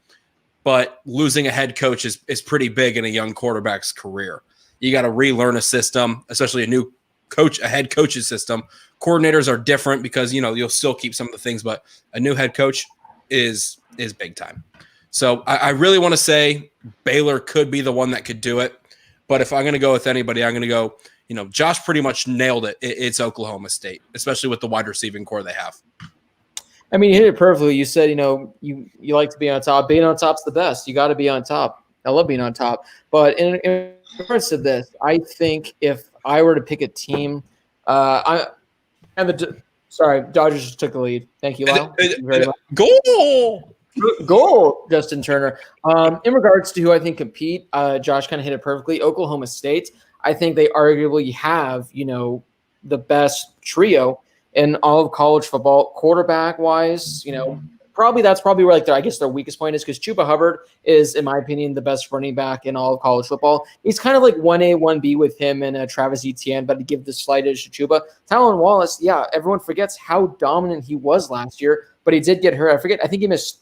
But losing a head coach is pretty big in a young quarterback's career. You got to relearn a system, especially a head coach's system. Coordinators are different because, you'll still keep some of the things, but a new head coach is big time. So I really want to say Baylor could be the one that could do it. But if I'm going to go with anybody, I'm going to go, Josh pretty much nailed it. It's Oklahoma State, especially with the wide receiving core they have. I mean, you hit it perfectly. You said, you like to be on top. Being on top's the best. You got to be on top. I love being on top. But in regards to this, I think if I were to pick a team, Dodgers just took the lead. Thank you, Lyle. Thank you very much. Goal, Justin Turner. In regards to who I think compete, Josh kind of hit it perfectly. Oklahoma State, I think they arguably have, the best trio in all of college football, quarterback-wise. That's probably where their weakest point is because Chuba Hubbard is, in my opinion, the best running back in all of college football. He's kind of like 1A, 1B with him and Travis Etienne, but to give the slight edge to Chuba. Tylan Wallace, yeah, everyone forgets how dominant he was last year, but he did get hurt. I think he missed.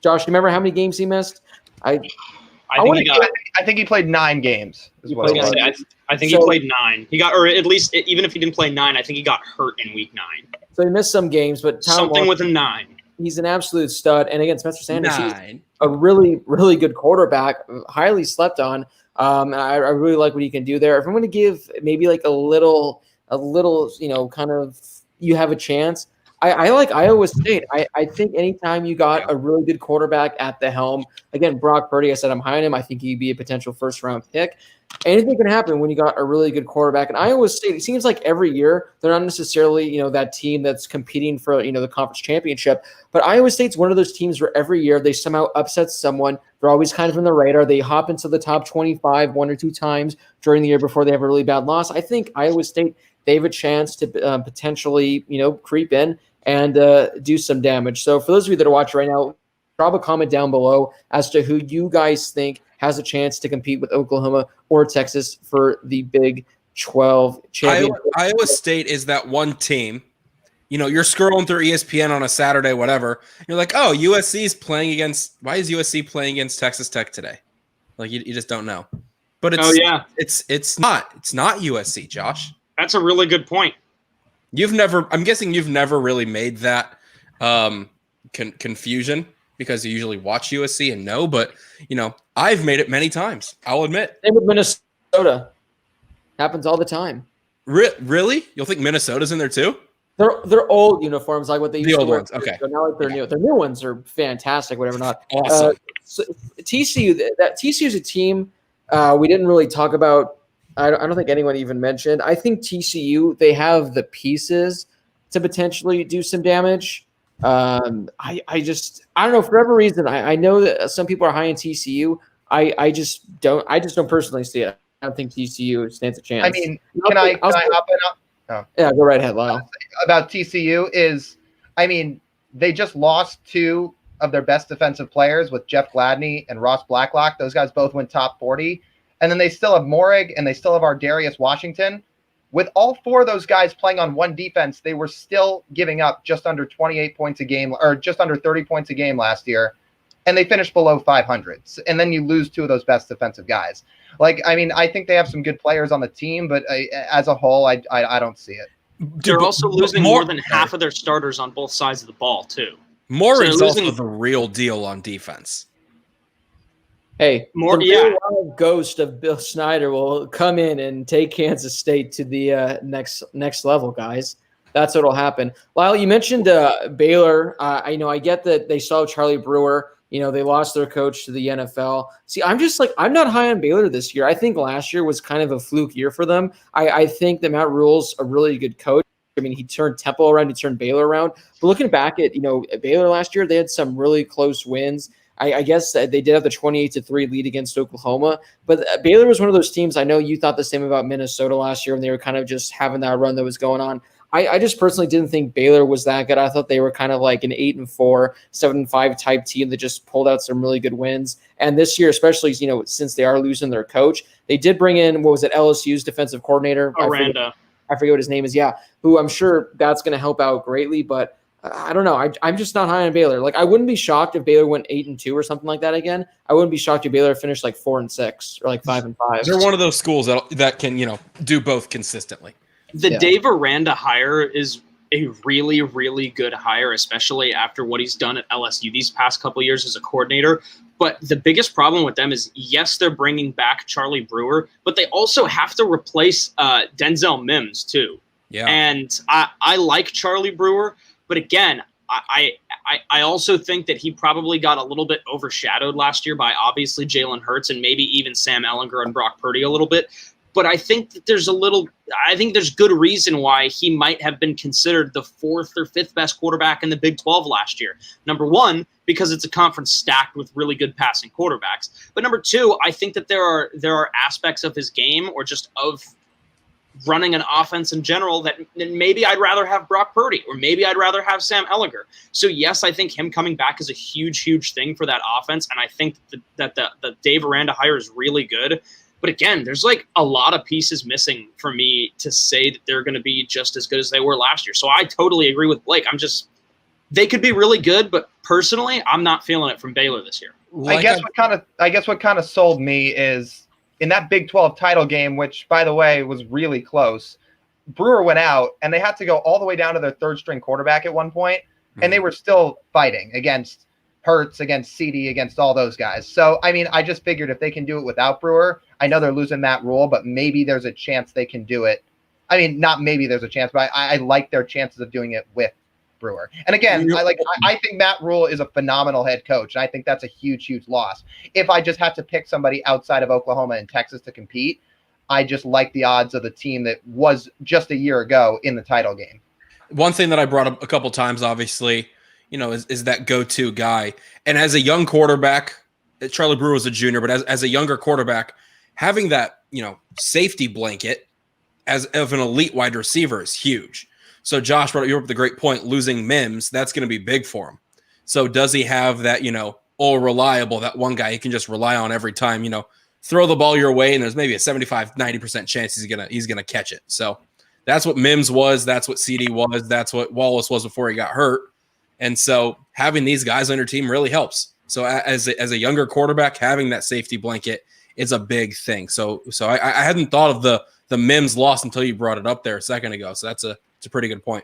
Josh, do you remember how many games he missed? I think he played 9 games. I think he played 9. He got, or at least even if he didn't play 9, I think he got hurt in week 9. So he missed some games, but something with a 9. He's an absolute stud. And again, Spencer Sanders, he's a really, really good quarterback, highly slept on. And I really like what he can do there. If I'm going to give maybe a little, kind of, you have a chance. I like Iowa State. I think anytime you got a really good quarterback at the helm, again, Brock Purdy, I said I'm high on him. I think he'd be a potential first-round pick. Anything can happen when you got a really good quarterback. And Iowa State, it seems like every year they're not necessarily, that team that's competing for, the conference championship. But Iowa State's one of those teams where every year they somehow upset someone. They're always kind of in the radar. They hop into the top 25 one or two times during the year before they have a really bad loss. I think Iowa State, they have a chance to potentially, creep in and do some damage. So for those of you that are watching right now, drop a comment down below as to who you guys think has a chance to compete with Oklahoma or Texas for the Big 12 championship. Iowa State is that one team. You're scrolling through ESPN on a Saturday, whatever. You're like, oh, USC is playing against. Why is USC playing against Texas Tech today? Like you just don't know. But it's not USC, Josh. That's a really good point. I'm guessing you've never really made that confusion because you usually watch USC and know, but I've made it many times. I'll admit. Same with Minnesota. Happens all the time. Really? You'll think Minnesota's in there too? They're old uniforms, like what they used the to old wear. Ones. Okay. So now like they're new. Their new ones are fantastic. Whatever, not awesome. So TCU. TCU is a team we didn't really talk about. I don't think anyone even mentioned. I think TCU, they have the pieces to potentially do some damage. I don't know, for whatever reason, I know that some people are high in TCU. I just don't personally see it. I don't think TCU stands a chance. I mean, can I hop in? Oh. Yeah, go right ahead, Lyle. About TCU is, they just lost two of their best defensive players with Jeff Gladney and Ross Blacklock. Those guys both went top 40. And then they still have Morig and they still have Ardarius Washington. With all four of those guys playing on one defense, they were still giving up just under 28 points a game, or just under 30 points a game last year. And they finished below 500. And then you lose two of those best defensive guys. I think they have some good players on the team, but as a whole, I don't see it. They're also losing more than half of their starters on both sides of the ball, too. Moore is also the real deal on defense. Hey, the wild ghost of Bill Snyder will come in and take Kansas State to the next level, guys. That's what will happen. Lyle, you mentioned Baylor. I get that they saw Charlie Brewer. They lost their coach to the NFL. See, I'm not high on Baylor this year. I think last year was kind of a fluke year for them. I think that Matt Rule's a really good coach. He turned Temple around, he turned Baylor around. But looking back at, Baylor last year, they had some really close wins. I guess they did have the 28-3 lead against Oklahoma. But Baylor was one of those teams, I know you thought the same about Minnesota last year when they were kind of just having that run that was going on. I just personally didn't think Baylor was that good. I thought they were kind of like an 8-4, 7-5 type team that just pulled out some really good wins. And this year, especially, since they are losing their coach, they did bring in, LSU's defensive coordinator? Aranda. I forget what his name is. Yeah, who I'm sure that's going to help out greatly. But I don't know. I'm just not high on Baylor. I wouldn't be shocked if Baylor went 8-2 or something like that again. I wouldn't be shocked if Baylor finished 4-6 or 5-5. They're one of those schools that can do both consistently. The Dave Aranda hire is a really, really good hire, especially after what he's done at LSU these past couple of years as a coordinator. But the biggest problem with them is, yes, they're bringing back Charlie Brewer, but they also have to replace Denzel Mims too. Yeah. And I like Charlie Brewer, but again, I also think that he probably got a little bit overshadowed last year by obviously Jalen Hurts and maybe even Sam Ehlinger and Brock Purdy a little bit. But I think that there's good reason why he might have been considered the 4th or 5th best quarterback in the Big 12 last year. Number one, because it's a conference stacked with really good passing quarterbacks. But number two, I think that there are aspects of his game or just of running an offense in general that maybe I'd rather have Brock Purdy or maybe I'd rather have Sam Ehlinger. So yes, I think him coming back is a huge, huge thing for that offense. And I think that the Dave Aranda hire is really good. But again, there's a lot of pieces missing for me to say that they're going to be just as good as they were last year. So I totally agree with Blake. They could be really good, but personally, I'm not feeling it from Baylor this year. I guess what kind of sold me is in that Big 12 title game, which by the way was really close. Brewer went out and they had to go all the way down to their 3rd string quarterback at one point, and they were still fighting against Hurts, against CD, against all those guys. So, I just figured if they can do it without Brewer, I know they're losing Matt Rule, but maybe there's a chance they can do it. Not maybe there's a chance, but I like their chances of doing it with Brewer. And again, I think Matt Rule is a phenomenal head coach, and I think that's a huge, huge loss. If I just have to pick somebody outside of Oklahoma and Texas to compete, I just like the odds of the team that was just a year ago in the title game. One thing that I brought up a couple times, obviously, is that go-to guy. And as a young quarterback, Charlie Brewer was a junior, but as a younger quarterback, having that, safety blanket as of an elite wide receiver is huge. So Josh brought up the great point, losing Mims, that's going to be big for him. So does he have that, all reliable, that one guy he can just rely on every time, throw the ball your way and there's maybe a 75-90% chance he's gonna catch it. So that's what Mims was, that's what CD was, that's what Wallace was before he got hurt. And so having these guys on your team really helps. So as a younger quarterback, having that safety blanket is a big thing. So I hadn't thought of the Mims loss until you brought it up there a second ago. So it's a pretty good point.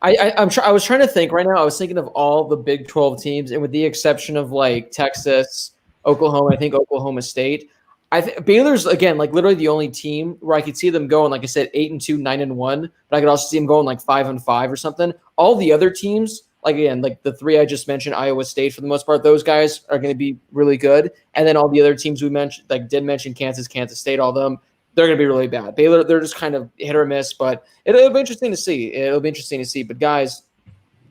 I was trying to think right now. I was thinking of all the Big 12 teams, and with the exception of like Texas, Oklahoma, I think Oklahoma State. I think Baylor's again like literally the only team where I could see them going, like I said, 8-2, 9-1, but I could also see them going like 5-5 or something. All the other teams, like again, like the three I just mentioned, Iowa State for the most part, those guys are going to be really good. And then all the other teams we mentioned, like did mention Kansas State, all of them, they're going to be really bad. Baylor, they're just kind of hit or miss, but it'll be interesting to see. But guys,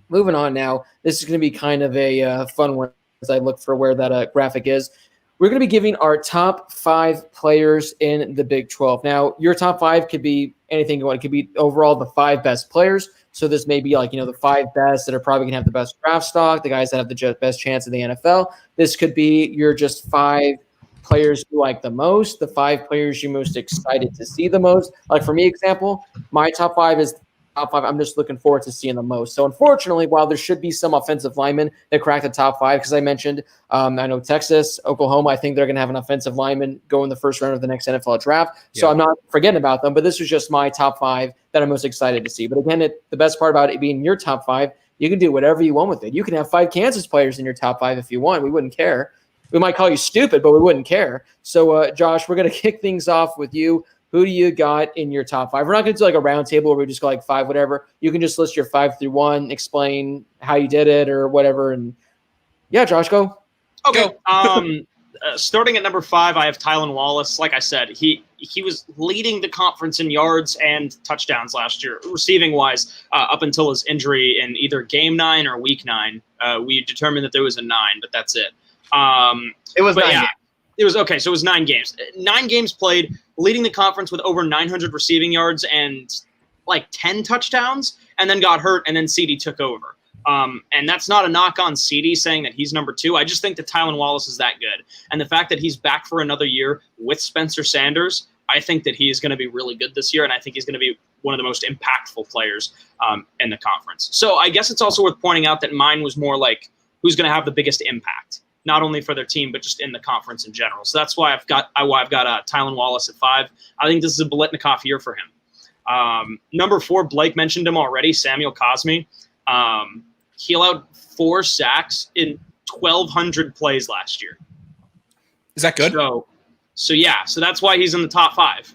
moving on now, this is going to be kind of a fun one as I look for where that graphic is. We're going to be giving our top 5 players in the Big 12. Now, your top 5 could be anything you want. It could be overall the 5 best players. So this may be like, the 5 best that are probably going to have the best draft stock, the guys that have the best chance in the NFL. This could be your just 5 players you like the most, the 5 players you're most excited to see the most. Like for me, example, my top 5 is top 5 I'm just looking forward to seeing the most. So unfortunately, while there should be some offensive linemen that crack the top 5, because I mentioned, I know Texas, Oklahoma, I think they're going to have an offensive lineman go in the first round of the next NFL draft. So I'm not forgetting about them, but this was just my top 5 that I'm most excited to see. But again, the best part about it being your top 5, you can do whatever you want with it. You can have 5 Kansas players in your top 5 if you want. We wouldn't care. We might call you stupid, but we wouldn't care. So, Josh, we're going to kick things off with you. Who do you got in your top 5? We're not going to do like a round table where we just go like 5, whatever. You can just list your 5 through 1, explain how you did it or whatever. And yeah, Josh, go. Okay. Starting at number 5, I have Tylan Wallace. Like I said, he was leading the conference in yards and touchdowns last year, receiving wise, up until his injury in either game 9 or week 9. We determined that there was a 9, but that's it. It was 9 games. It was okay. So it was 9 games. 9 games played, leading the conference with over 900 receiving yards and like 10 touchdowns, and then got hurt, and then CD took over. And that's not a knock on CD saying that he's number 2. I just think that Tylan Wallace is that good. And the fact that he's back for another year with Spencer Sanders, I think that he is going to be really good this year, and I think he's going to be one of the most impactful players in the conference. So I guess it's also worth pointing out that mine was more like who's going to have the biggest impact, not only for their team, but just in the conference in general. So that's why I've got Tylan Wallace at 5. I think this is a Biletnikoff year for him. Number 4, Blake mentioned him already, Samuel Cosmi. He allowed 4 sacks in 1,200 plays last year. Is that good? So that's why he's in the top 5.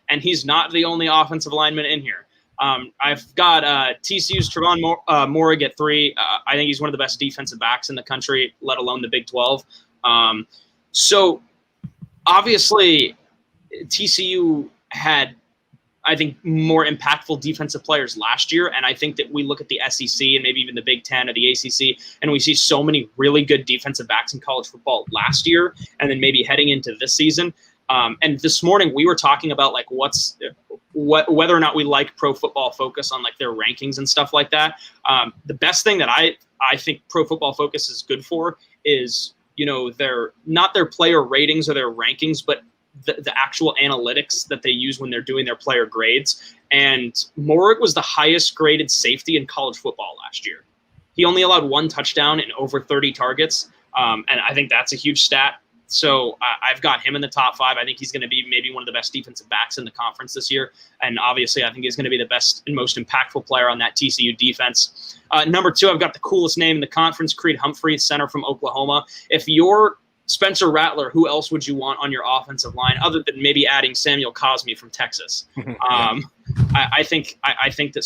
And he's not the only offensive lineman in here. I've got TCU's Trevon Moehrig at 3. I think he's one of the best defensive backs in the country, let alone the Big 12. So obviously TCU had, I think, more impactful defensive players last year. And I think that we look at the SEC and maybe even the Big 10 or the ACC, and we see so many really good defensive backs in college football last year and then maybe heading into this season. And this morning we were talking about like whether or not we like Pro Football Focus on like their rankings and stuff like that. The best thing that I think Pro Football Focus is good for is, their not their player ratings or their rankings, but the actual analytics that they use when they're doing their player grades. And Moehrig was the highest graded safety in college football last year. He only allowed 1 touchdown in over 30 targets. And I think that's a huge stat. So I've got him in the top 5. I think he's going to be maybe one of the best defensive backs in the conference this year. And obviously, I think he's going to be the best and most impactful player on that TCU defense. Number 2, I've got the coolest name in the conference, Creed Humphrey, center from Oklahoma. If you're Spencer Rattler, who else would you want on your offensive line other than maybe adding Samuel Cosmi from Texas? I think that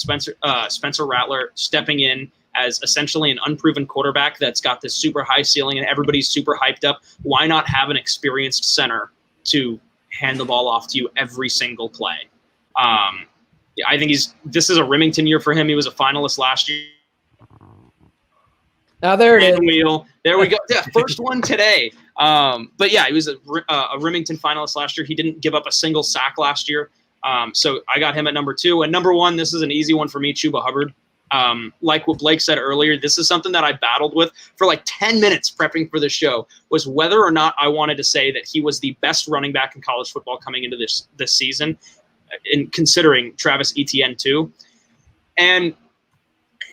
Spencer Rattler stepping in as essentially an unproven quarterback that's got this super high ceiling and everybody's super hyped up. Why not have an experienced center to hand the ball off to you every single play? Yeah, I think this is a Remington year for him. He was a finalist last year. Now there it is. Wheel. There we go. Yeah, first one today. But yeah, he was a Remington finalist last year. He didn't give up a single sack last year. So I got him at number 2. And number 1, this is an easy one for me, Chuba Hubbard. Like what Blake said earlier, this is something that I battled with for like 10 minutes prepping for the show, was whether or not I wanted to say that he was the best running back in college football coming into this season, in considering Travis Etienne too. And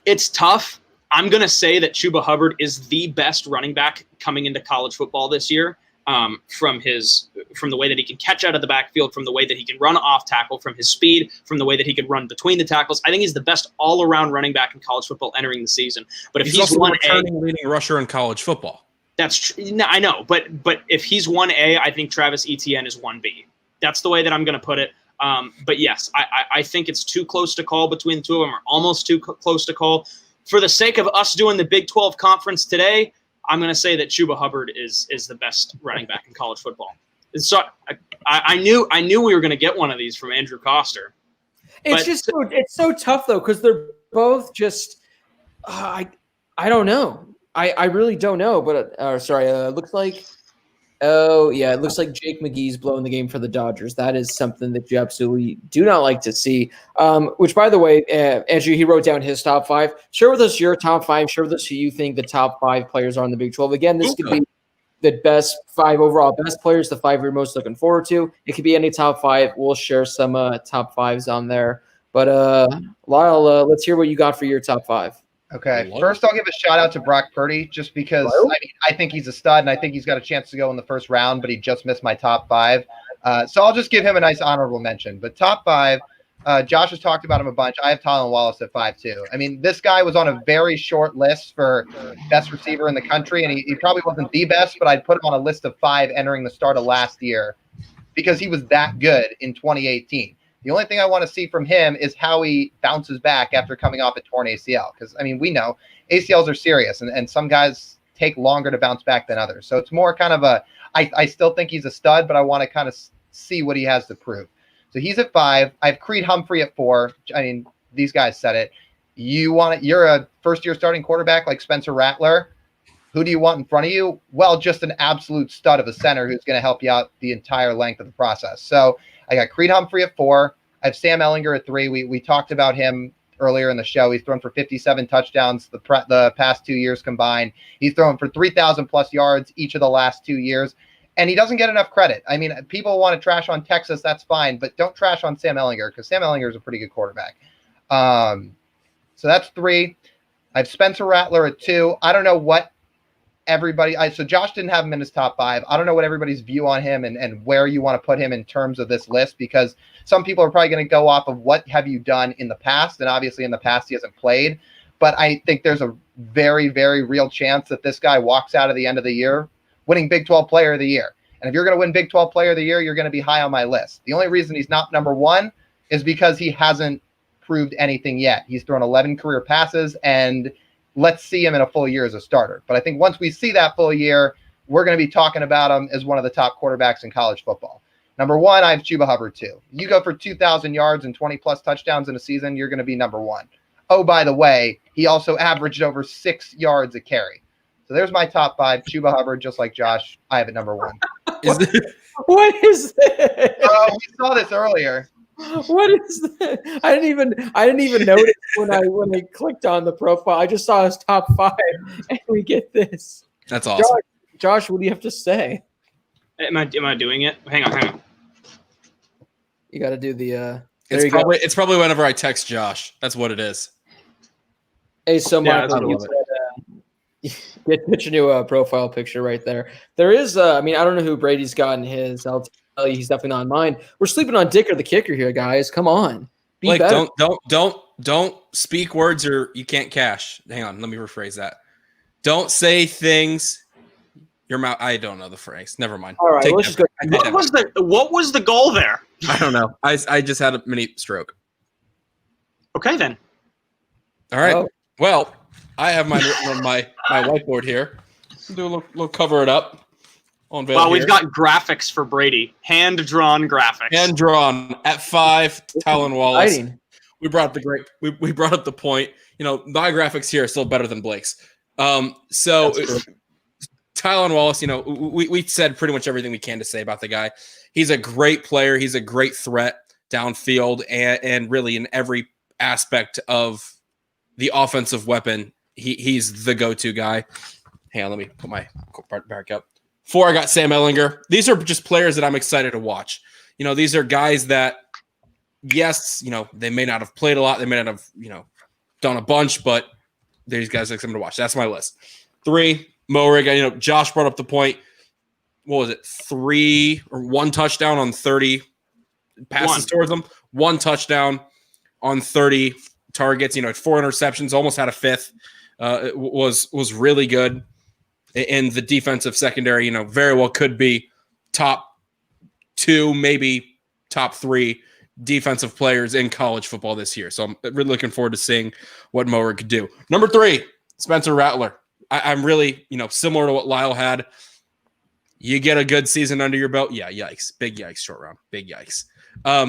it's tough. I'm going to say that Chuba Hubbard is the best running back coming into college football this year, from the way that he can catch out of the backfield, from the way that he can run off tackle, from his speed, from the way that he can run between the tackles. I think he's the best all-around running back in college football entering the season. But if he's also 1A, returning leading rusher in college football. That's true. No, I know, but if he's 1A, I think Travis Etienne is 1B. That's the way that I'm going to put it. But yes, I think it's too close to call between the two of them, or almost too close to call. For the sake of us doing the Big 12 conference today, I'm going to say that Chuba Hubbard is the best running back in college football. And so I knew we were going to get one of these from Andrew Koster. It's so tough though, because they're both just I don't know. I really don't know. But it looks like it looks like Jake McGee's blowing the game for the Dodgers. That is something that you absolutely do not like to see. Which, by the way, Andrew, he wrote down his top 5. Share with us your top 5. Share with us who you think the top 5 players are in the Big 12. Again, this could be the best 5 overall best players, the 5 you're most looking forward to. It could be any top 5. We'll share some top 5s on there. But Lyle, let's hear what you got for your top 5. Okay. First, I'll give a shout out to Brock Purdy, just because I think he's a stud and I think he's got a chance to go in the first round, but he just missed my top 5. So I'll just give him a nice honorable mention. But top 5, Josh has talked about him a bunch. I have Tylan Wallace at 5 too. I mean, this guy was on a very short list for best receiver in the country, and he probably wasn't the best, but I'd put him on a list of 5 entering the start of last year because he was that good in 2018. The only thing I want to see from him is how he bounces back after coming off a torn ACL. Because, I mean, we know ACLs are serious, and some guys take longer to bounce back than others. So it's more kind of I still think he's a stud, but I want to kind of see what he has to prove. So he's at 5. I have Creed Humphrey at 4. I mean, these guys said it. You're a first-year starting quarterback like Spencer Rattler. Who do you want in front of you? Well, just an absolute stud of a center who's going to help you out the entire length of the process. So I got Creed Humphrey at 4. I have Sam Ehlinger at 3. We talked about him earlier in the show. He's thrown for 57 touchdowns the past 2 years combined. He's thrown for 3,000 plus yards each of the last 2 years, and he doesn't get enough credit. I mean, people want to trash on Texas, that's fine, but don't trash on Sam Ehlinger because Sam Ehlinger is a pretty good quarterback. So that's 3. I have Spencer Rattler at 2. I don't know what so Josh didn't have him in his top 5. I don't know what everybody's view on him and where you want to put him in terms of this list, because some people are probably going to go off of what have you done in the past, and obviously in the past he hasn't played. But I think there's a very, very real chance that this guy walks out of the end of the year winning Big 12 Player of the Year. And if you're going to win Big 12 Player of the Year, you're going to be high on my list. The only reason he's not number 1 is because he hasn't proved anything yet. He's thrown 11 career passes, and let's see him in a full year as a starter. But I think once we see that full year, we're going to be talking about him as one of the top quarterbacks in college football. Number 1, I have Chuba Hubbard too. You go for 2,000 yards and 20-plus touchdowns in a season, you're going to be number 1. Oh, by the way, he also averaged over 6 yards a carry. So there's my top 5. Chuba Hubbard, just like Josh, I have it number 1. What is this? We saw this earlier. What is this? I didn't even notice when I clicked on the profile. I just saw his top 5, and we get this. That's awesome. Josh, what do you have to say? Am I doing it? Hang on. You got to do the. It's probably whenever I text Josh. That's what it is. Hey, so Michael, you said, get your new profile picture right there. There is, I don't know who Brady's gotten his. I'll tell you, he's definitely not mine. We're sleeping on Dicker the kicker here, guys. Come on, Blake, don't speak words or you can't cash. Hang on, let me rephrase that. Don't say things. Your mouth. I don't know the phrase. Never mind. All right, let's just go. What was the goal there? I don't know. I just had a mini stroke. Okay, then. All right. Oh. Well, I have mine written on my whiteboard here. Do a little cover it up. Well, we've got graphics for Brady. Hand-drawn graphics. Hand drawn at 5. Talon Wallace. Exciting. We brought up we brought up the point. My graphics here are still better than Blake's. So Talon Wallace, we said pretty much everything we can to say about the guy. He's a great player. He's a great threat downfield and really in every aspect of the offensive weapon. He's the go-to guy. Hang on, let me put my part back up. 4, I got Sam Ehlinger. These are just players that I'm excited to watch. These are guys that, yes, they may not have played a lot. They may not have, done a bunch, but these guys are excited to watch. That's my list. 3, Moerig. Josh brought up the point. What was it? 3 or 1 touchdown on 30 passes towards them. 1 touchdown on 30 targets. 4 interceptions. Almost had a 5th. It was really good. And the defensive secondary, very well could be top 2, maybe top 3 defensive players in college football this year. So I'm really looking forward to seeing what Moerig could do. Number 3, Spencer Rattler. I'm really, similar to what Lyle had. You get a good season under your belt. Yeah, yikes. Big yikes, short round. Big yikes.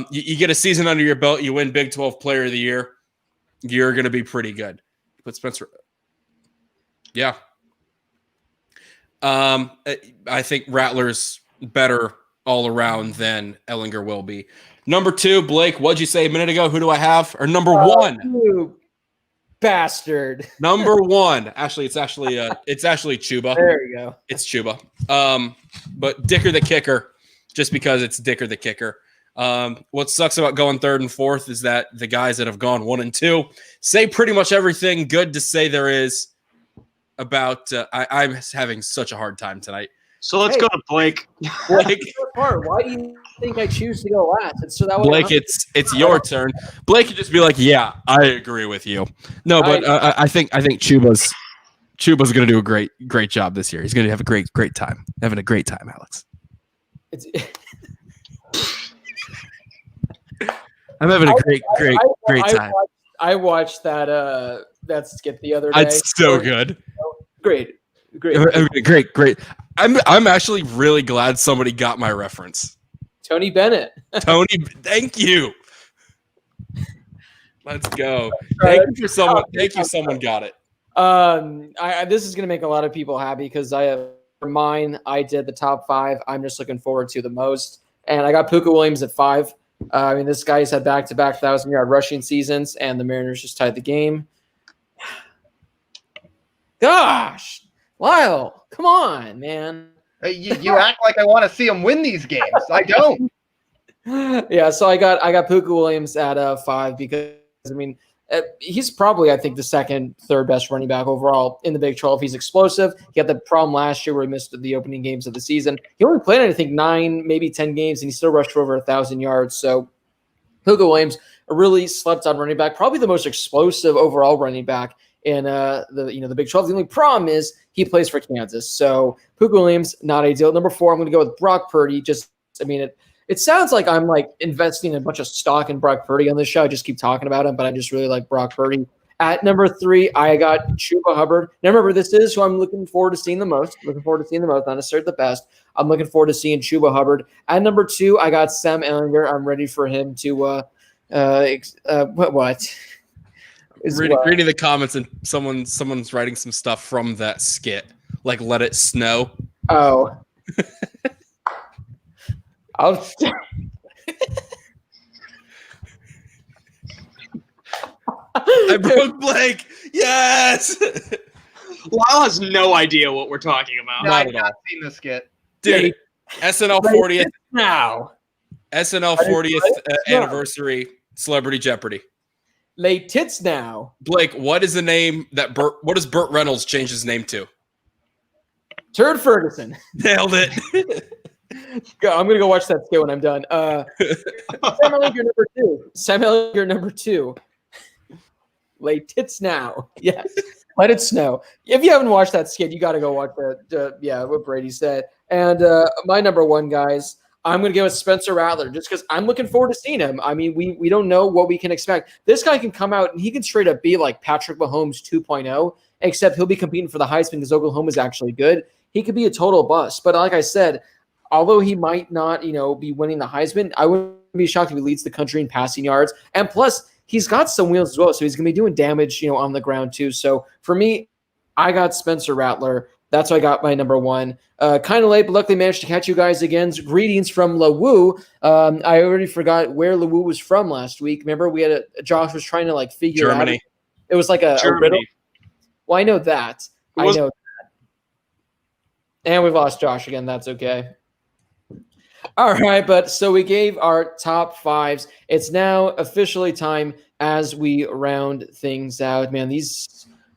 You get a season under your belt. You win Big 12 Player of the Year. You're going to be pretty good. But Spencer, yeah. I think Rattler's better all around than Ehlinger will be. Number 2, Blake, what'd you say a minute ago? Who do I have? Or number 1? You bastard. Number 1. Actually, it's actually Chuba. There you go. It's Chuba. But Dicker the kicker, just because it's Dicker the kicker. What sucks about going 3rd and 4th is that the guys that have gone 1 and 2 say pretty much everything good to say there is about I'm having such a hard time tonight. So let's go to Blake. Blake, Why do you think I choose to go last? It's so that way Blake, it's your turn. Blake could just be like, "Yeah, I agree with you." No, but I think Chuba's going to do a great job this year. He's going to have a great time. Having a great time, Alex. I'm having a great time. I watched that skit the other day. It's so good. Great. I'm actually really glad somebody got my reference. Tony Bennett. Tony, thank you. Let's go. Thank you, someone got it. This is going to make a lot of people happy because for mine, I did the top 5. I'm just looking forward to the most. And I got Puka Williams at 5. This guy's had back-to-back 1,000-yard rushing seasons, and the Mariners just tied the game. Gosh, Lyle, come on, man. You act like I want to see him win these games. I don't. Yeah, so I got Puka Williams at 5 because he's probably, I think, the 2nd, 3rd best running back overall in the Big 12. He's explosive. He had the problem last year where he missed the opening games of the season. He only played, I think, 9, maybe 10 games, and he still rushed for over 1,000 yards. So Puka Williams, a really slept-on running back, probably the most explosive overall running back in the Big 12. The only problem is he plays for Kansas. So Puka Williams, not ideal. Number 4, I'm going to go with Brock Purdy. It sounds like I'm investing a bunch of stock in Brock Purdy on this show. I just keep talking about him, but I just really like Brock Purdy. At number 3, I got Chuba Hubbard. Now remember, this is who I'm looking forward to seeing the most. Not necessarily the best. I'm looking forward to seeing Chuba Hubbard. At number 2, I got Sam Ehlinger. I'm ready for him to what? Reading the comments and someone's writing some stuff from that skit, like "Let It Snow." Oh. I broke Blake. Yes. Lyle has no idea what we're talking about. No, I've not seen this skit. Dude, SNL 40th now. SNL 40th anniversary Celebrity Jeopardy. Lay tits now. Blake, what is the name what does Burt Reynolds change his name to? Turd Ferguson. Nailed it. I'm going to go watch that skit when I'm done. Sam Ehlinger number 2. Lay tits now. Yes. Let it snow. If you haven't watched that skit, you got to go watch that. What Brady said. And my number 1, guys, I'm going to go with Spencer Rattler just because I'm looking forward to seeing him. I mean, we don't know what we can expect. This guy can come out and he can straight up be like Patrick Mahomes 2.0, except he'll be competing for the Heisman because Oklahoma is actually good. He could be a total bust. But like I said, although he might not, be winning the Heisman, I wouldn't be shocked if he leads the country in passing yards. And plus, he's got some wheels as well, so he's going to be doing damage, on the ground too. So for me, I got Spencer Rattler. That's why I got my number one. Kind of late, but luckily managed to catch you guys again. Greetings from LaWoo. I already forgot where LaWoo was from last week. Remember, we had Josh was trying to figure Germany. it out. It was like a riddle. Well, I know that. I know that. And we've lost Josh again. That's okay. All right, but so we gave our top fives. It's now officially time as we round things out. Man,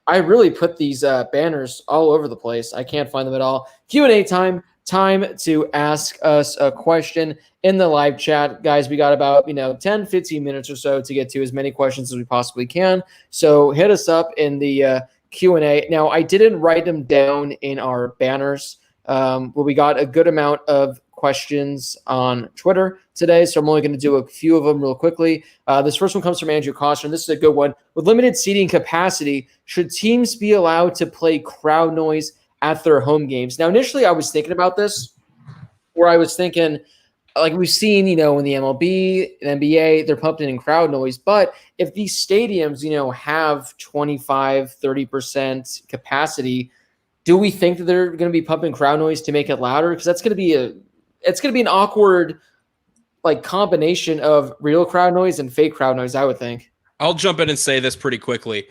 I really put these banners all over the place. I can't find them at all. Q&A time to ask us a question in the live chat. Guys, we got about 10, 15 minutes or so to get to as many questions as we possibly can. So hit us up in the Q&A. Now, I didn't write them down in our banners, but we got a good amount of questions on Twitter today, so I'm only going to do a few of them real quickly. This first one comes from Andrew Coster, and this is a good one. With limited seating capacity, should teams be allowed to play crowd noise at their home games? Now, initially, I was thinking about this, where I was thinking, like we've seen, in the MLB and NBA, they're pumping in crowd noise, but if these stadiums, have 25, 30% capacity, do we think that they're going to be pumping crowd noise to make it louder? Because that's going to be an awkward combination of real crowd noise and fake crowd noise, I would think. I'll jump in and say this pretty quickly.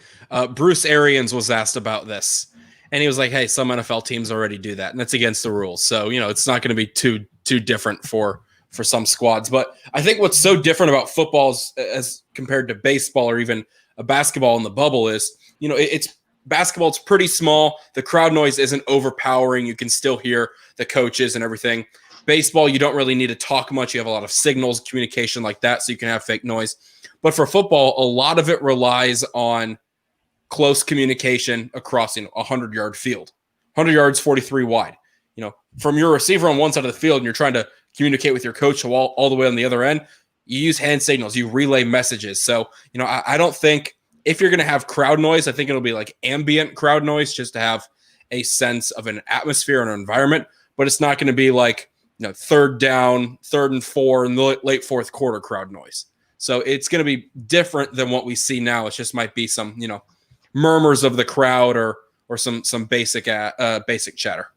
Bruce Arians was asked about this, and he was like, hey, some NFL teams already do that, and that's against the rules. So, it's not going to be too different for some squads. But I think what's so different about football as compared to baseball or even a basketball in the bubble is, it's basketball, it's pretty small. The crowd noise isn't overpowering. You can still hear the coaches and everything. Baseball, you don't really need to talk much. You have a lot of signals, communication like that, so you can have fake noise. But for football, a lot of it relies on close communication across, 100-yard field. 100 yards, 43 wide. From your receiver on one side of the field and you're trying to communicate with your coach all the way on the other end, you use hand signals, you relay messages. So, I don't think if you're going to have crowd noise, I think it'll be like ambient crowd noise just to have a sense of an atmosphere and an environment. But it's not going to be like, third down, 3rd and 4 in the late fourth quarter crowd noise. So it's going to be different than what we see now. It just might be some, murmurs of the crowd or some basic chatter.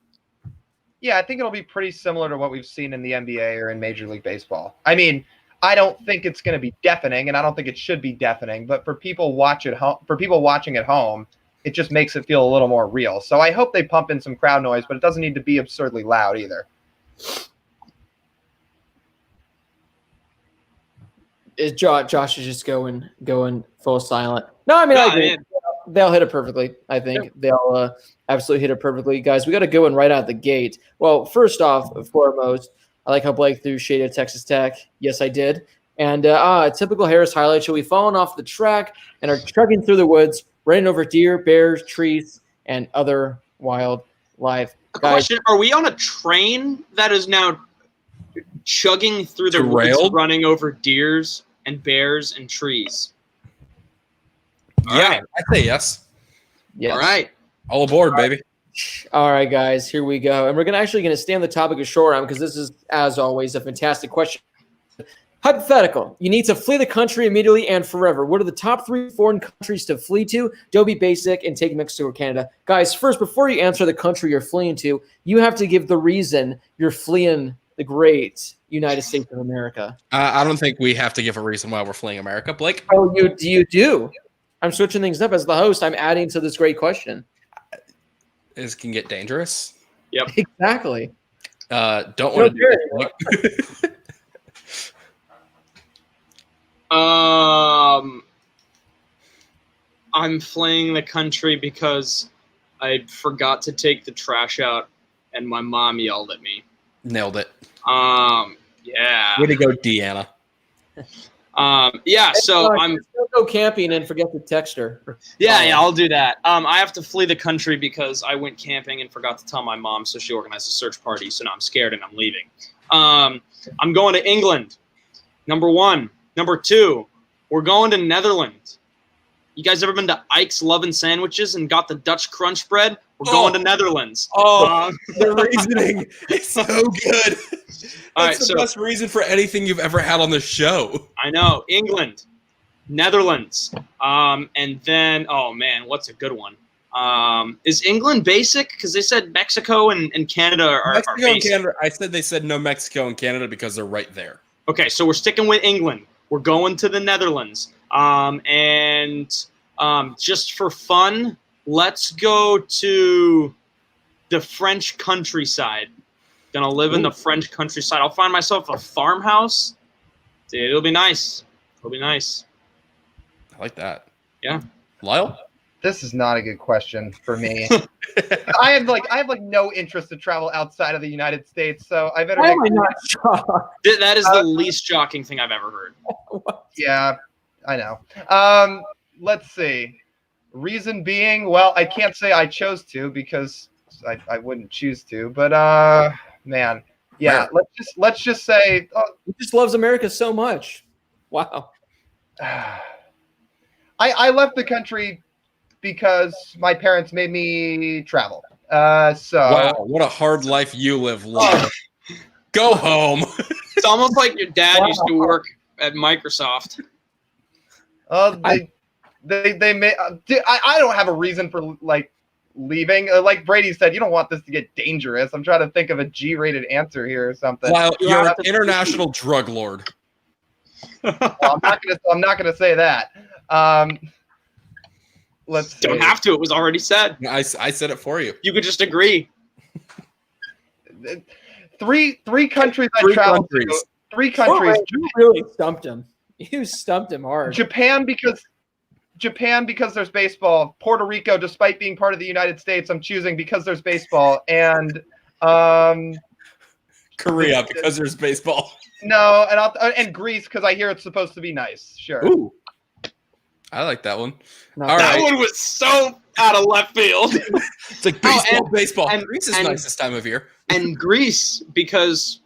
Yeah, I think it'll be pretty similar to what we've seen in the NBA or in Major League Baseball. I mean, I don't think it's going to be deafening, and I don't think it should be deafening. But for people watching at home, it just makes it feel a little more real. So I hope they pump in some crowd noise, but it doesn't need to be absurdly loud either. Josh is just going full silent. No, I mean, I agree. They'll hit it perfectly. I think they'll absolutely hit it perfectly. Guys, we got to go in right out the gate. Well, first off, foremost, I like how Blake threw shade at Texas Tech. Yes, I did. And a typical Harris highlight show. We've fallen off the track and are trucking through the woods, running over deer, bears, trees, and other wildlife. Question, are we on a train that is now chugging through the woods, running over deers and bears and trees? Yeah, I say yes. Yes. All right. All aboard, baby. All right, guys, here we go. And we're going to stay on the topic of short arm because this is, as always, a fantastic question. Hypothetical. You need to flee the country immediately and forever. What are the top 3 foreign countries to flee to? Don't be basic and take Mexico or Canada. Guys, first, before you answer the country you're fleeing to, you have to give the reason you're fleeing the great United States of America. I don't think we have to give a reason why we're fleeing America, Blake. Oh, you do? I'm switching things up. As the host, I'm adding to this great question. This can get dangerous. Yep. Exactly. Don't want to do it. I'm fleeing the country because I forgot to take the trash out and my mom yelled at me. Nailed it. Yeah. Way to go, Deanna. Yeah, so I'm go camping and forget to text her. Yeah, I'll do that. I have to flee the country because I went camping and forgot to tell my mom, so she organized a search party. So now I'm scared and I'm leaving. I'm going to England. Number 1. Number 2, we're going to Netherlands. You guys ever been to Ike's Lovin' Sandwiches and got the Dutch crunch bread? We're going to Netherlands. The reasoning is so good. That's the so best reason for anything you've ever had on the show. I know. England, Netherlands, and then, oh man, what's a good one? Is England basic? Because they said Mexico and Canada are Mexico and basic. Canada. I said they said no Mexico and Canada because they're right there. Okay, so we're sticking with England. We're going to the Netherlands. And just for fun, let's go to the French countryside. Gonna live in the French countryside. I'll find myself a farmhouse. Dude, it'll be nice. It'll be nice. I like that. Yeah. Lyle? This is not a good question for me. I have no interest to travel outside of the United States, so I better. Why am I not shocked? That is the least shocking thing I've ever heard. Yeah, I know. Let's see. Reason being, well, I can't say I chose to because I wouldn't choose to, but man, yeah. Let's just say He just loves America so much. Wow. I left the country because my parents made me travel. So Wow, what a hard life you live, Lyle. Go home. It's almost like your dad used to work at Microsoft. they may. I don't have a reason for leaving. Like Brady said, you don't want this to get dangerous. I'm trying to think of a G-rated answer here or something. Lyle, you're an international drug lord. Well, I'm not gonna say that. Let's see. Don't have to. It was already said. I said it for you. You could just agree. Three countries I traveled to. Three countries. You really stumped him. You stumped him hard. Japan because there's baseball. Puerto Rico, despite being part of the United States, I'm choosing because there's baseball. And Korea because there's baseball. No, and Greece because I hear it's supposed to be nice. Sure. Ooh. I like that one. No. All That right. one was so out of left field. It's like baseball, baseball. and- Greece is and- nice this time of year. And Greece, because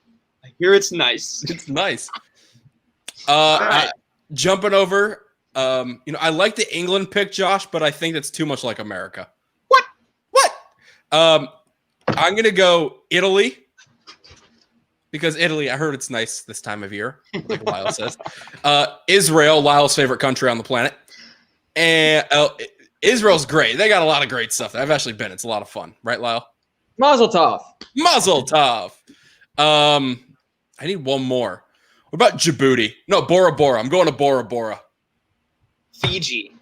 I hear it's nice. It's nice. right. Jumping over, I like the England pick, Josh, but I think that's too much like America. What? I'm going to go Italy because Italy, I heard it's nice this time of year, like Lyle says. Israel, Lyle's favorite country on the planet. And Israel's great. They got a lot of great stuff. I've actually been. It's a lot of fun. Right, Lyle? Mazel tov. Mazel tov. I need one more. What about Djibouti? No, Bora Bora. I'm going to Bora Bora. Fiji.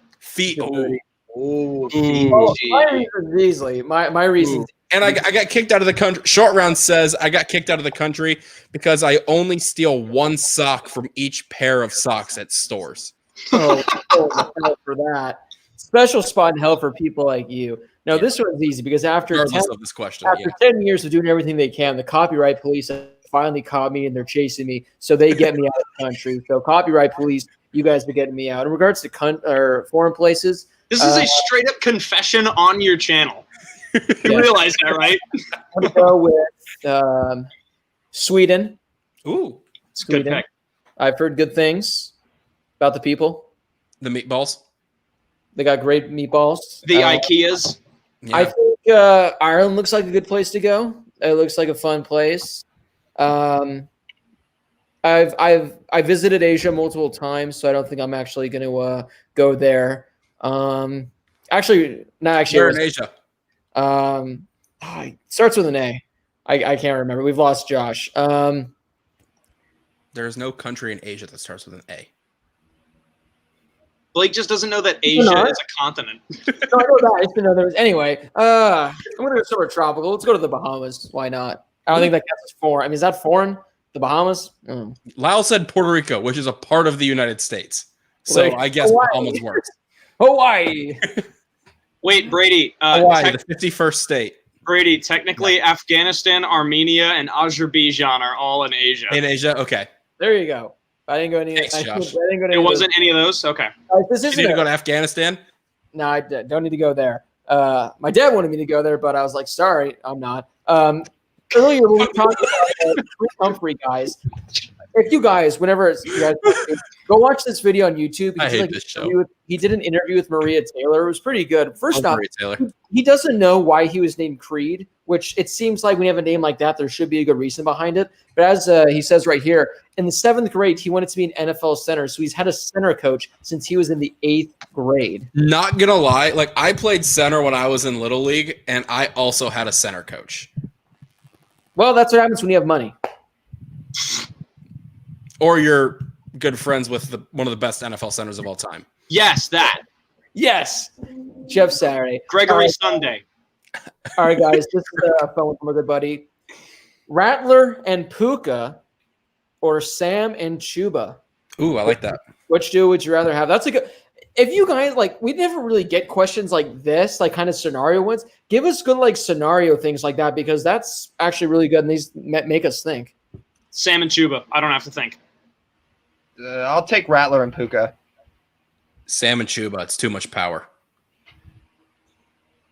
Ooh. Oh, My reason is easily. My reason. And I got kicked out of the country. Short Round says I got kicked out of the country because I only steal one sock from each pair of socks at stores. Oh, hell for that. Special spot in hell for people like you. No, this one's easy because after 10, Regardless of this question. after 10 years of doing everything they can, the copyright police have finally caught me and they're chasing me, so they get me out of the country. So copyright police, you guys be getting me out. In regards to foreign places, This is a straight up confession on your channel. You realize that, right? I'm going to go with Sweden. Ooh, It's a good Sweden. pick. I've heard good things about the people. the meatballs. They got great meatballs. The IKEAs. Yeah. I think Ireland looks like a good place to go. It looks like a fun place. I visited Asia multiple times, so I don't think I'm actually going to go there. Actually, not actually. Where in Asia? It starts with an A. I can't remember. We've lost Josh. There's no country in Asia that starts with an A. Blake just doesn't know that Asia not? is a continent. No, I know that. I just didn't know there was. Anyway, I'm going to go somewhere tropical. Let's go to the Bahamas. Why not? I don't think that counts as foreign. I mean, is that foreign? The Bahamas? Lyle said Puerto Rico, which is a part of the United States. So Like I guess Hawaii. Bahamas works. Hawaii. Wait, Brady. Hawaii, the 51st state Brady, technically, Afghanistan, Armenia, and Azerbaijan are all in Asia. in Asia. Okay. There you go. I didn't go any. Thanks, I Josh. didn't go to It wasn't any of those? Okay. This You isn't need to a- go to Afghanistan. No, I don't need to go there. My dad wanted me to go there, but I was like, sorry, I'm not. earlier when we talked about Humphrey, guys. If you guys, whenever you guys go watch this video on YouTube, I hate this show. He did an interview with Maria Taylor. It was pretty good. First off, Maria Taylor. he doesn't know why he was named Creed, which it seems like when you have a name like that, there should be a good reason behind it. But as he says right here, in the 7th grade, he wanted to be an NFL center. So he's had a center coach since he was in the 8th grade. Not gonna lie, like I played center when I was in Little League, and I also had a center coach. Well, that's what happens when you have money. Or you're good friends with one of the best NFL centers of all time. Yes, that. Yes. Jeff Saturday. Gregory Sunday. All right, guys. This is a fun one from a good buddy. Rattler and Puka or Sam and Chuba? Ooh, I like that. Which duo would you rather have? That's a good – if you guys – like, we never really get questions like this, like kind of scenario ones. Give us good, like, scenario things like that because that's actually really good and these make us think. Sam and Chuba. I don't have to think. I'll take Rattler and Puka. Sam and Chuba. It's too much power.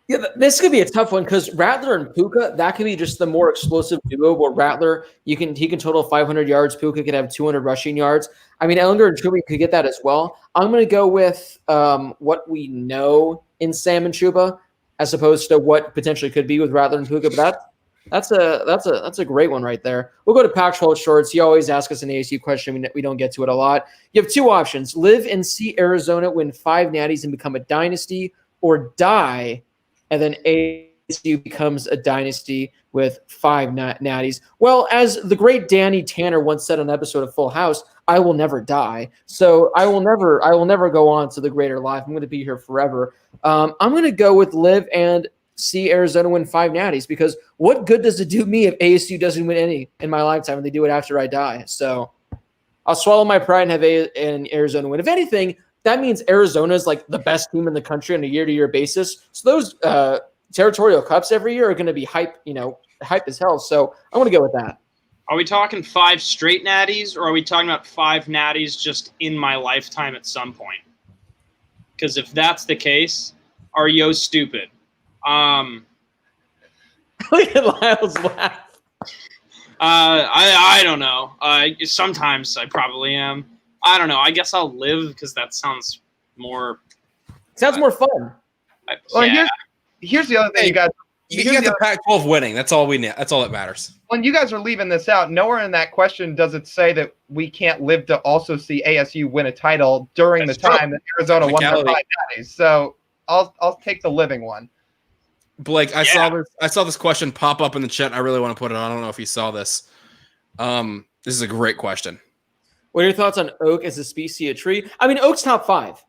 Yeah, this could be a tough one because Rattler and Puka, that could be just the more explosive duo. Where Rattler, he can total 500 yards. Puka could have 200 rushing yards. I mean, Ehlinger and Chuba could get that as well. I'm going to go with what we know in Sam and Chuba, as opposed to what potentially could be with Rattler and Puka. But that's a great one right there. We'll go to Pac-12 shorts. You always ask us an ASU question. We don't get to it a lot. You have two options: live and see Arizona win 5 natties and become a dynasty, or die. And then ASU becomes a dynasty with 5 natties. Well, as the great Danny Tanner once said on an episode of Full House, I will never die. So I will never go on to the greater life. I'm going to be here forever. I'm going to go with live and see Arizona win 5 natties because what good does it do me if ASU doesn't win any in my lifetime and they do it after I die? So I'll swallow my pride and have Arizona win. If anything, that means Arizona is like the best team in the country on a year-to-year basis. So those territorial cups every year are going to be hype as hell. So I'm going to go with that. Are we talking 5 straight natties, or are we talking about 5 natties just in my lifetime at some point? Because if that's the case, are you stupid? Look at Lyle's laugh. I don't know. Sometimes I probably am. I don't know. I guess I'll live because that sounds more. Sounds more fun. Well, here's the other thing, you guys. You got the Pac-12 winning. That's all we need. That's all that matters. When you guys are leaving this out, nowhere in that question does it say that we can't live to also see ASU win a title during the time that Arizona won their 5 natties. So I'll take the living one. Blake, I saw this question pop up in the chat. And I really want to put it on. I don't know if you saw this. This is a great question. What are your thoughts on oak as a species of tree? I mean, oak's top 5.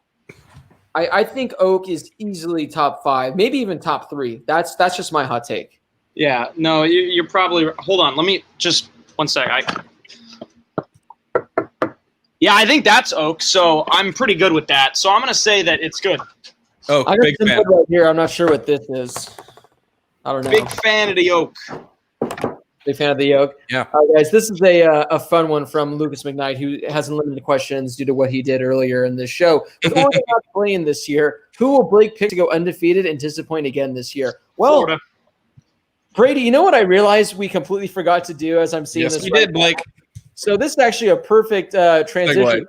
I think oak is easily top 5, maybe even top 3. That's just my hot take. Yeah, no, you're probably – hold on. Let me just – one sec. Yeah, I think that's oak, so I'm pretty good with that. So I'm going to say that it's good. Oh, big fan. Right here. I'm not sure what this is. I don't know. Big fan of the oak. Big fan of the oak. Yeah. All right, guys, this is a fun one from Lucas McKnight, who has unlimited questions due to what he did earlier in this show. With Oregon not playing this year, who will Blake pick to go undefeated and disappoint again this year? Well, Florida. Brady, you know what I realized we completely forgot to do as I'm seeing this? Yes, we did, Blake. So this is actually a perfect transition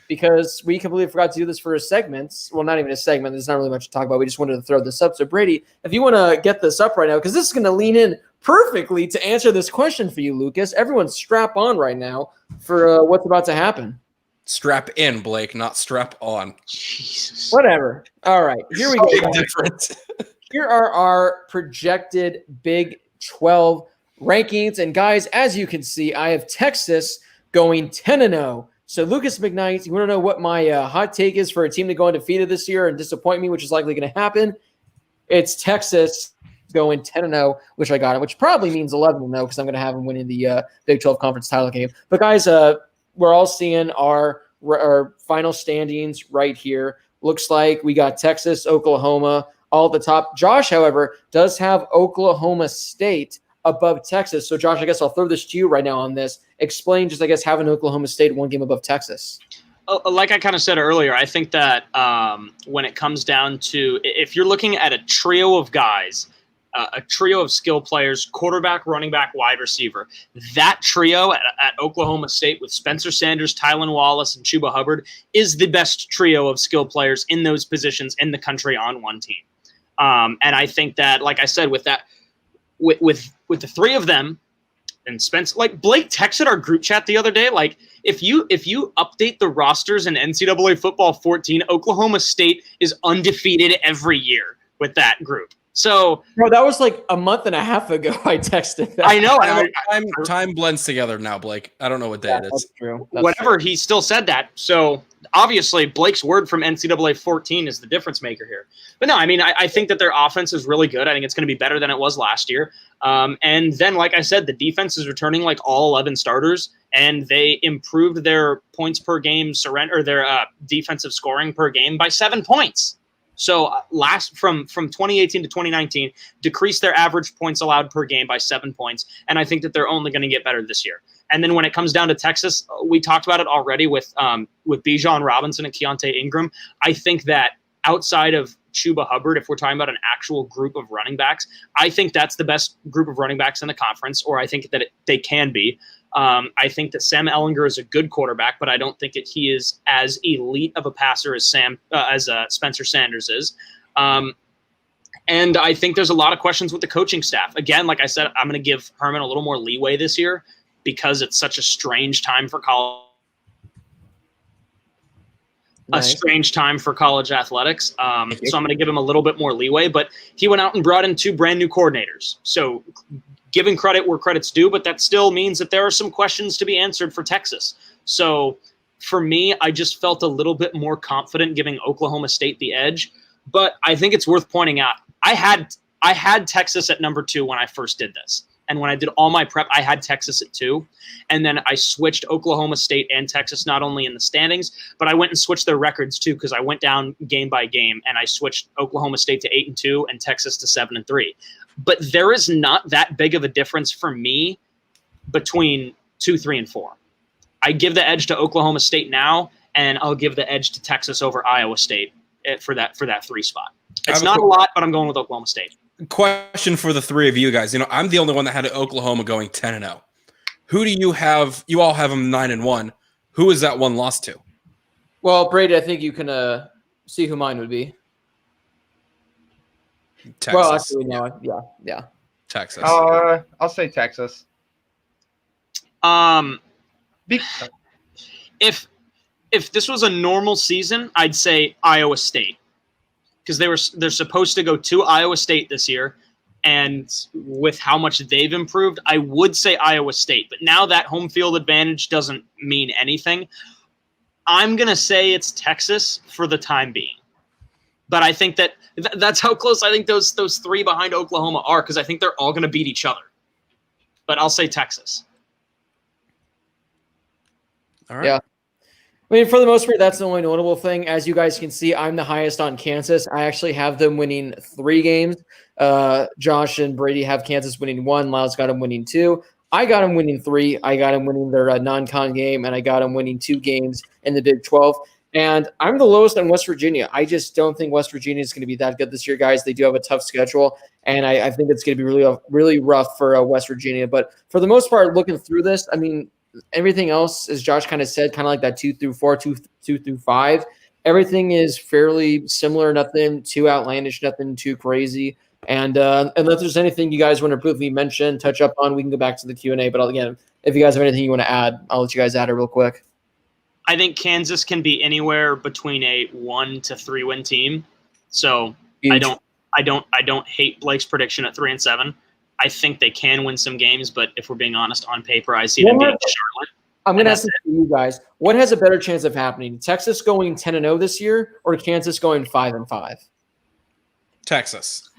because we completely forgot to do this for a segment. Well, not even a segment. There's not really much to talk about. We just wanted to throw this up. So, Brady, if you want to get this up right now, because this is going to lean in perfectly to answer this question for you, Lucas. Everyone strap on right now for what's about to happen. Strap in, Blake, not strap on. Jesus. Whatever. All right. Here we go. Big difference. Here are our projected Big 12 rankings. And, guys, as you can see, I have Texas going 10-0. So, Lucas McKnight, you want to know what my hot take is for a team to go undefeated this year and disappoint me, which is likely going to happen? It's Texas going 10-0, which I got it, which probably means 11-0 because I'm going to have them winning the Big 12 conference title game. But, guys, we're all seeing our final standings right here. Looks like we got Texas, Oklahoma, all at the top. Josh, however, does have Oklahoma State above Texas. So, Josh, I guess I'll throw this to you right now on this. Explain just, I guess, having Oklahoma State 1 game above Texas. Like I kind of said earlier, I think that when it comes down to – if you're looking at a trio of guys a trio of skill players, quarterback, running back, wide receiver. That trio at Oklahoma State with Spencer Sanders, Tylan Wallace, and Chuba Hubbard is the best trio of skill players in those positions in the country on one team. And I think that, like I said, with the three of them and Spence, like Blake texted our group chat the other day, like if you update the rosters in NCAA football 14, Oklahoma State is undefeated every year with that group. So, bro, that was like a month and a half ago. I texted that. I know. Time blends together now, Blake. I don't know what day it is. That's true. Whatever, he still said that. So obviously, Blake's word from NCAA 14 is the difference maker here. But no, I mean, I think that their offense is really good. I think it's going to be better than it was last year. And then, like I said, the defense is returning like all 11 starters, and they improved their points per game surrender, their defensive scoring per game by 7 points. So from 2018 to 2019, decreased their average points allowed per game by 7 points. And I think that they're only going to get better this year. And then when it comes down to Texas, we talked about it already with Bijan Robinson and Keontae Ingram. I think that outside of Chuba Hubbard, if we're talking about an actual group of running backs, I think that's the best group of running backs in the conference, or I think that they can be. I think that Sam Ehlinger is a good quarterback, but I don't think that he is as elite of a passer as Spencer Sanders is. And I think there's a lot of questions with the coaching staff. Again, like I said, I'm going to give Herman a little more leeway this year because it's such a strange time for college. Nice. A strange time for college athletics. So I'm going to give him a little bit more leeway, but he went out and brought in 2 brand new coordinators. So giving credit where credit's due, but that still means that there are some questions to be answered for Texas. So for me, I just felt a little bit more confident giving Oklahoma State the edge, but I think it's worth pointing out. I had Texas at number 2 when I first did this. And when I did all my prep, I had Texas at 2. And then I switched Oklahoma State and Texas not only in the standings, but I went and switched their records too, because I went down game by game and I switched Oklahoma State to 8-2 and Texas to 7-3. But there is not that big of a difference for me between 2, 3, and 4. I give the edge to Oklahoma State now, and I'll give the edge to Texas over Iowa State for that 3 spot. It's not a lot, but I'm going with Oklahoma State. Question for the 3 of you guys. You know, I'm the only one that had Oklahoma going 10-0. Who do you have? You all have them 9-1. Who is that one lost to? Well, Brady, I think you can see who mine would be. Texas. Well, actually, no, yeah. Texas. I'll say Texas. If this was a normal season, I'd say Iowa State, because they're supposed to go to Iowa State this year, and with how much they've improved, I would say Iowa State. But now that home field advantage doesn't mean anything. I'm gonna say it's Texas for the time being. But I think that's how close I think those 3 behind Oklahoma are, because I think they're all going to beat each other. But I'll say Texas. All right. Yeah. I mean, for the most part, that's the only notable thing. As you guys can see, I'm the highest on Kansas. I actually have them winning 3 games. Josh and Brady have Kansas winning 1. Lyle's got them winning 2. I got them winning 3. I got them winning their non-con game, and I got them winning 2 games in the Big 12. And I'm the lowest on West Virginia. I just don't think West Virginia is going to be that good this year, guys. They do have a tough schedule, and I think it's going to be really rough for West Virginia. But for the most part, looking through this, I mean, everything else, as Josh kind of said, kind of like that 2 through 4, 2 through 5, everything is fairly similar. Nothing too outlandish, nothing too crazy. And unless there's anything you guys want to briefly mention, touch up on, we can go back to the Q&A. But again, if you guys have anything you want to add, I'll let you guys add it real quick. I think Kansas can be anywhere between a 1 to 3 win team. So huge. I don't hate Blake's prediction at 3-7. I think they can win some games, but if we're being honest, on paper, I see them beating Charlotte. I'm going to ask you guys, what has a better chance of happening? Texas going 10-0 this year, or Kansas going 5-5? Texas.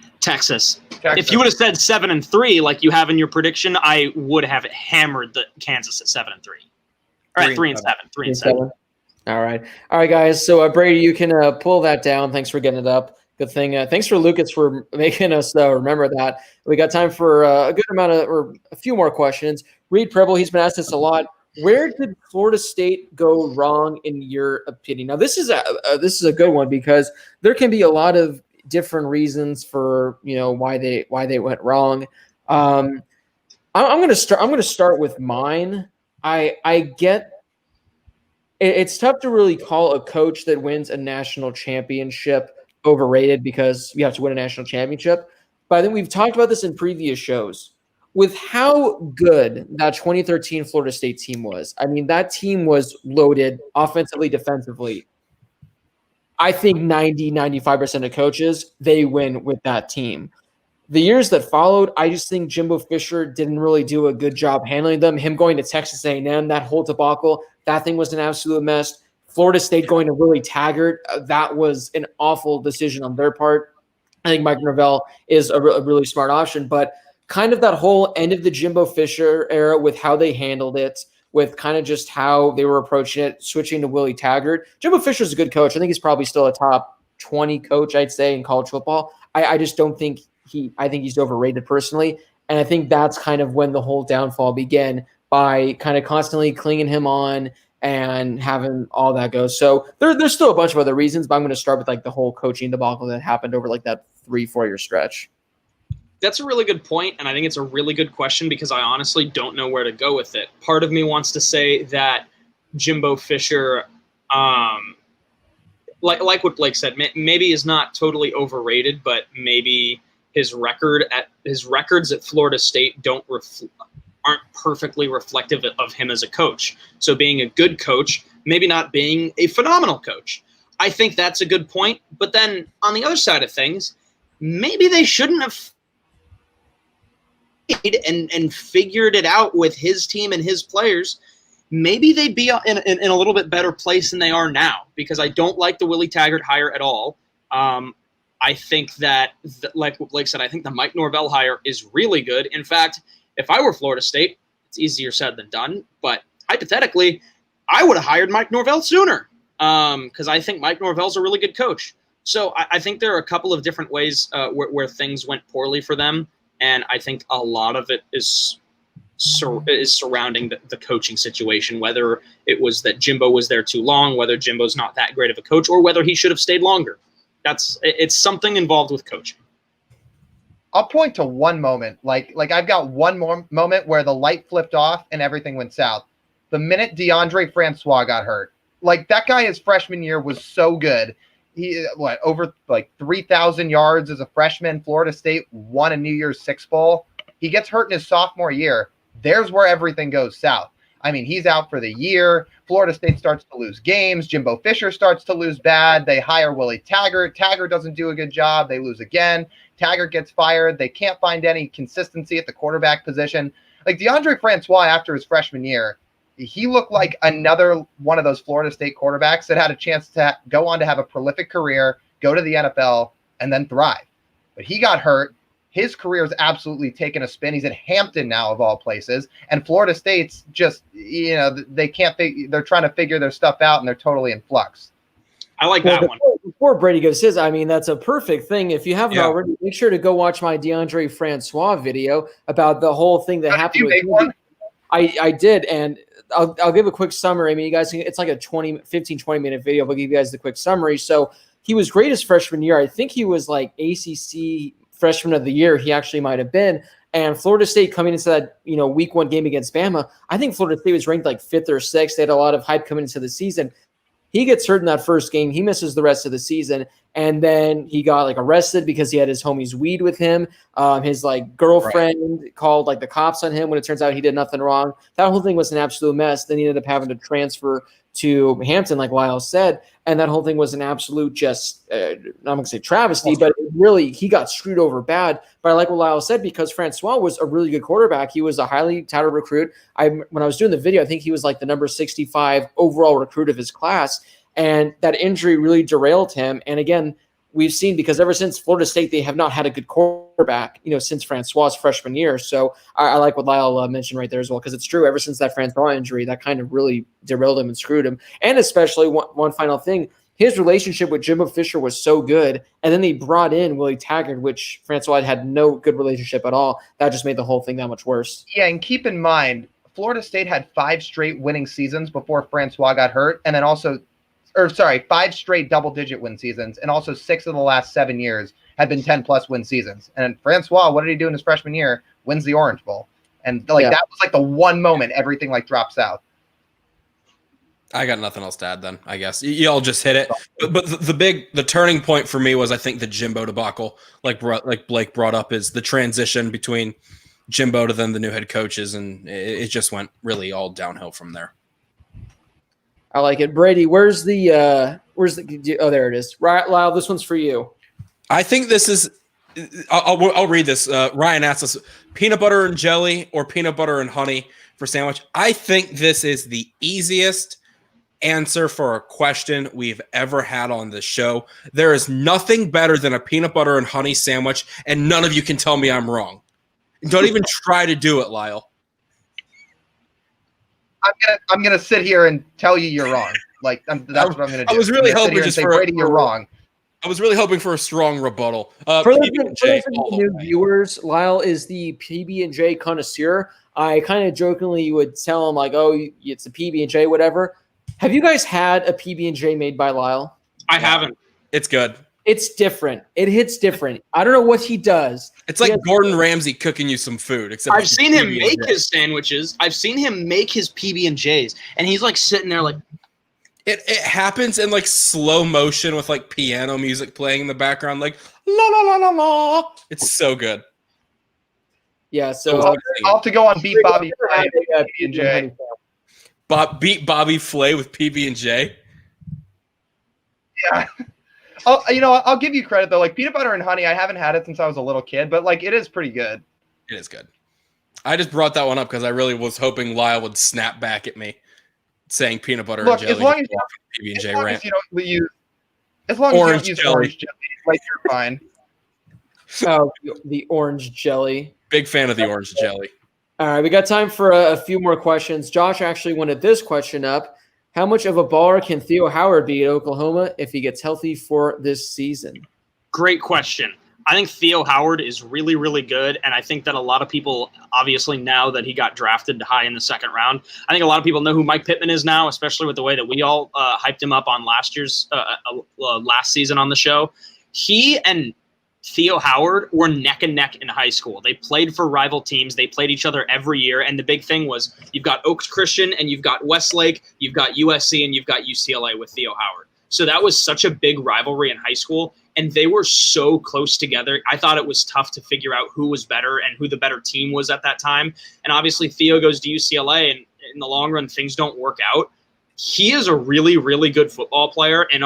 If you would have said 7-3, like you have in your prediction, I would have hammered the Kansas at 7-3. All right, 3-7. All right, guys. So Brady, you can pull that down. Thanks for getting it up. Good thing. Thanks for Lucas for making us remember that. We got time for a good amount of, or a few more questions. Reed Preble, he's been asked this a lot. Where did Florida State go wrong in your opinion? Now, this is a good one because there can be a lot of different reasons for why they went wrong. I'm gonna start with mine. I get it's tough to really call a coach that wins a national championship overrated because you have to win a national championship. But I think we've talked about this in previous shows with how good that 2013 Florida State team was. I mean, that team was loaded offensively, defensively. I think 95% of coaches, they win with that team. The years that followed, I just think Jimbo Fisher didn't really do a good job handling them. Him going to Texas A&M, that whole debacle, that thing was an absolute mess. Florida State going to Willie Taggart, that was an awful decision on their part. I think Mike Norvell is a really smart option, but kind of that whole end of the Jimbo Fisher era with how they handled it, with kind of just how they were approaching it, switching to Willie Taggart. Jimbo Fisher's a good coach. I think he's probably still a top 20 coach, I'd say, in college football. I just don't think I think he's overrated personally. And I think that's kind of when the whole downfall began, by kind of constantly clinging him on and having all that go. So there's still a bunch of other reasons, but I'm going to start with like the whole coaching debacle that happened over like that 3-4 year stretch. That's a really good point, and I think it's a really good question because I honestly don't know where to go with it. Part of me wants to say that Jimbo Fisher, like what Blake said, maybe is not totally overrated, but maybe his records at Florida State aren't perfectly reflective of him as a coach. So being a good coach, maybe not being a phenomenal coach. I think that's a good point. But then on the other side of things, maybe they shouldn't have and figured it out with his team and his players. Maybe they'd be in a little bit better place than they are now, because I don't like the Willie Taggart hire at all. I think that, like what Blake said, I think the Mike Norvell hire is really good. In fact, if I were Florida State, it's easier said than done, but hypothetically, I would have hired Mike Norvell sooner because I think Mike Norvell's a really good coach. So I think there are a couple of different ways where things went poorly for them, and I think a lot of it is surrounding the coaching situation, whether it was that Jimbo was there too long, whether Jimbo's not that great of a coach, or whether he should have stayed longer. It's something involved with coaching. I'll point to one moment. Like I've got one more moment where the light flipped off and everything went south. The minute Deandre Francois got hurt. Like, that guy his freshman year was so good. He over like 3,000 yards as a freshman. Florida State won a New Year's Six Bowl. He gets hurt in his sophomore year. There's where everything goes south. I mean, he's out for the year. Florida State starts to lose games. Jimbo Fisher starts to lose bad. They hire Willie Taggart. Taggart doesn't do a good job. They lose again. Taggart gets fired. They can't find any consistency at the quarterback position. Like, Deandre Francois, after his freshman year, he looked like another one of those Florida State quarterbacks that had a chance to go on to have a prolific career, go to the NFL, and then thrive. But he got hurt. His career is absolutely taken a spin. He's at Hampton now, of all places. And Florida State's just, they can't. They're trying to figure their stuff out, and they're totally in flux. I like that one. Before Brady goes his, I mean, that's a perfect thing. If you haven't already, make sure to go watch my Deandre Francois video about the whole thing that happened with him. I did, and I'll give a quick summary. I mean, you guys, it's like a 15-20 minute video. I'll give you guys the quick summary. So he was great his freshman year. I think he was like ACC freshman of the year. He actually might have been. And Florida State coming into that, week 1 game against Bama, I think Florida State was ranked like 5th or 6th. They had a lot of hype coming into the season. He gets hurt in that first game. He misses the rest of the season. And then he got like arrested because he had his homies weed with him. His like girlfriend called like the cops on him when it turns out he did nothing wrong. That whole thing was an absolute mess. Then he ended up having to transfer to Hampton, like Lyle said. And that whole thing was an absolute just, I'm going to say travesty, but really he got screwed over bad. But I like what Lyle said, because Francois was a really good quarterback. He was a highly touted recruit. When I was doing the video, I think he was like the number 65 overall recruit of his class. And that injury really derailed him. And again, we've seen, because ever since Florida State, they have not had a good quarterback, since Francois' freshman year. So I like what Lyle mentioned right there as well, because it's true. Ever since that Francois injury, that kind of really derailed him and screwed him. And especially one final thing, his relationship with Jimbo Fisher was so good. And then they brought in Willie Taggart, which Francois had no good relationship at all. That just made the whole thing that much worse. Yeah, and keep in mind, Florida State had 5 straight winning seasons before Francois got hurt. And then also 5 straight double-digit win seasons, and also 6 of the last 7 years have been 10-plus win seasons. And Francois, what did he do in his freshman year? Wins the Orange Bowl. And that was like the one moment everything like drops out. I got nothing else to add then, I guess. Y'all just hit it. But the turning point for me was, I think, the Jimbo debacle, like Blake brought up, is the transition between Jimbo to then the new head coaches, and it just went really all downhill from there. I like it. Brady, where's the oh, there it is. Right, Lyle, this one's for you. I think this is I'll read this. Ryan asks us, peanut butter and jelly or peanut butter and honey for sandwich. I think this is the easiest answer for a question we've ever had on this show. There is nothing better than a peanut butter and honey sandwich, and none of you can tell me I'm wrong. Don't even try to do it, Lyle. I'm gonna sit here and tell you you're wrong. Like that's what I'm gonna do. I was really hoping just for Brady, you're wrong. I was really hoping for a strong rebuttal. For the new viewers, Lyle is the PB&J connoisseur. I kind of jokingly would tell him like, "Oh, it's a PB&J, whatever." Have you guys had a PB&J made by Lyle? I haven't. It's good. It's different. It hits different. I don't know what he does. It's like Gordon Ramsay cooking you some food. Except I've seen him make his sandwiches. I've seen him make his PB&Js, and he's like sitting there like. It happens in like slow motion with like piano music playing in the background, like la la la la la. It's so good. Yeah, so I'll have to go on Beat Bobby Flay with PB&J. Beat Bobby Flay with PB&J. Yeah. I'll give you credit though. Like peanut butter and honey, I haven't had it since I was a little kid, but like it is pretty good. It is good. I just brought that one up because I really was hoping Lyle would snap back at me, saying peanut butter and jelly. As long as PB&J orange jelly, like you're fine. Oh, the orange jelly. Big fan of the orange jelly. All right, we got time for a few more questions. Josh actually wanted this question up. How much of a baller can Theo Howard be at Oklahoma if he gets healthy for this season? Great question. I think Theo Howard is really, really good, and I think that a lot of people, obviously now that he got drafted high in the second round, I think a lot of people know who Mike Pittman is now, especially with the way that we all hyped him up on last season on the show. He and Theo Howard were neck and neck in high school. They played for rival teams. They played each other every year. And the big thing was you've got Oaks Christian and you've got Westlake, you've got USC, and you've got UCLA with Theo Howard. So that was such a big rivalry in high school. And they were so close together. I thought it was tough to figure out who was better and who the better team was at that time. And obviously Theo goes to UCLA, and in the long run, things don't work out. He is a really, really good football player. And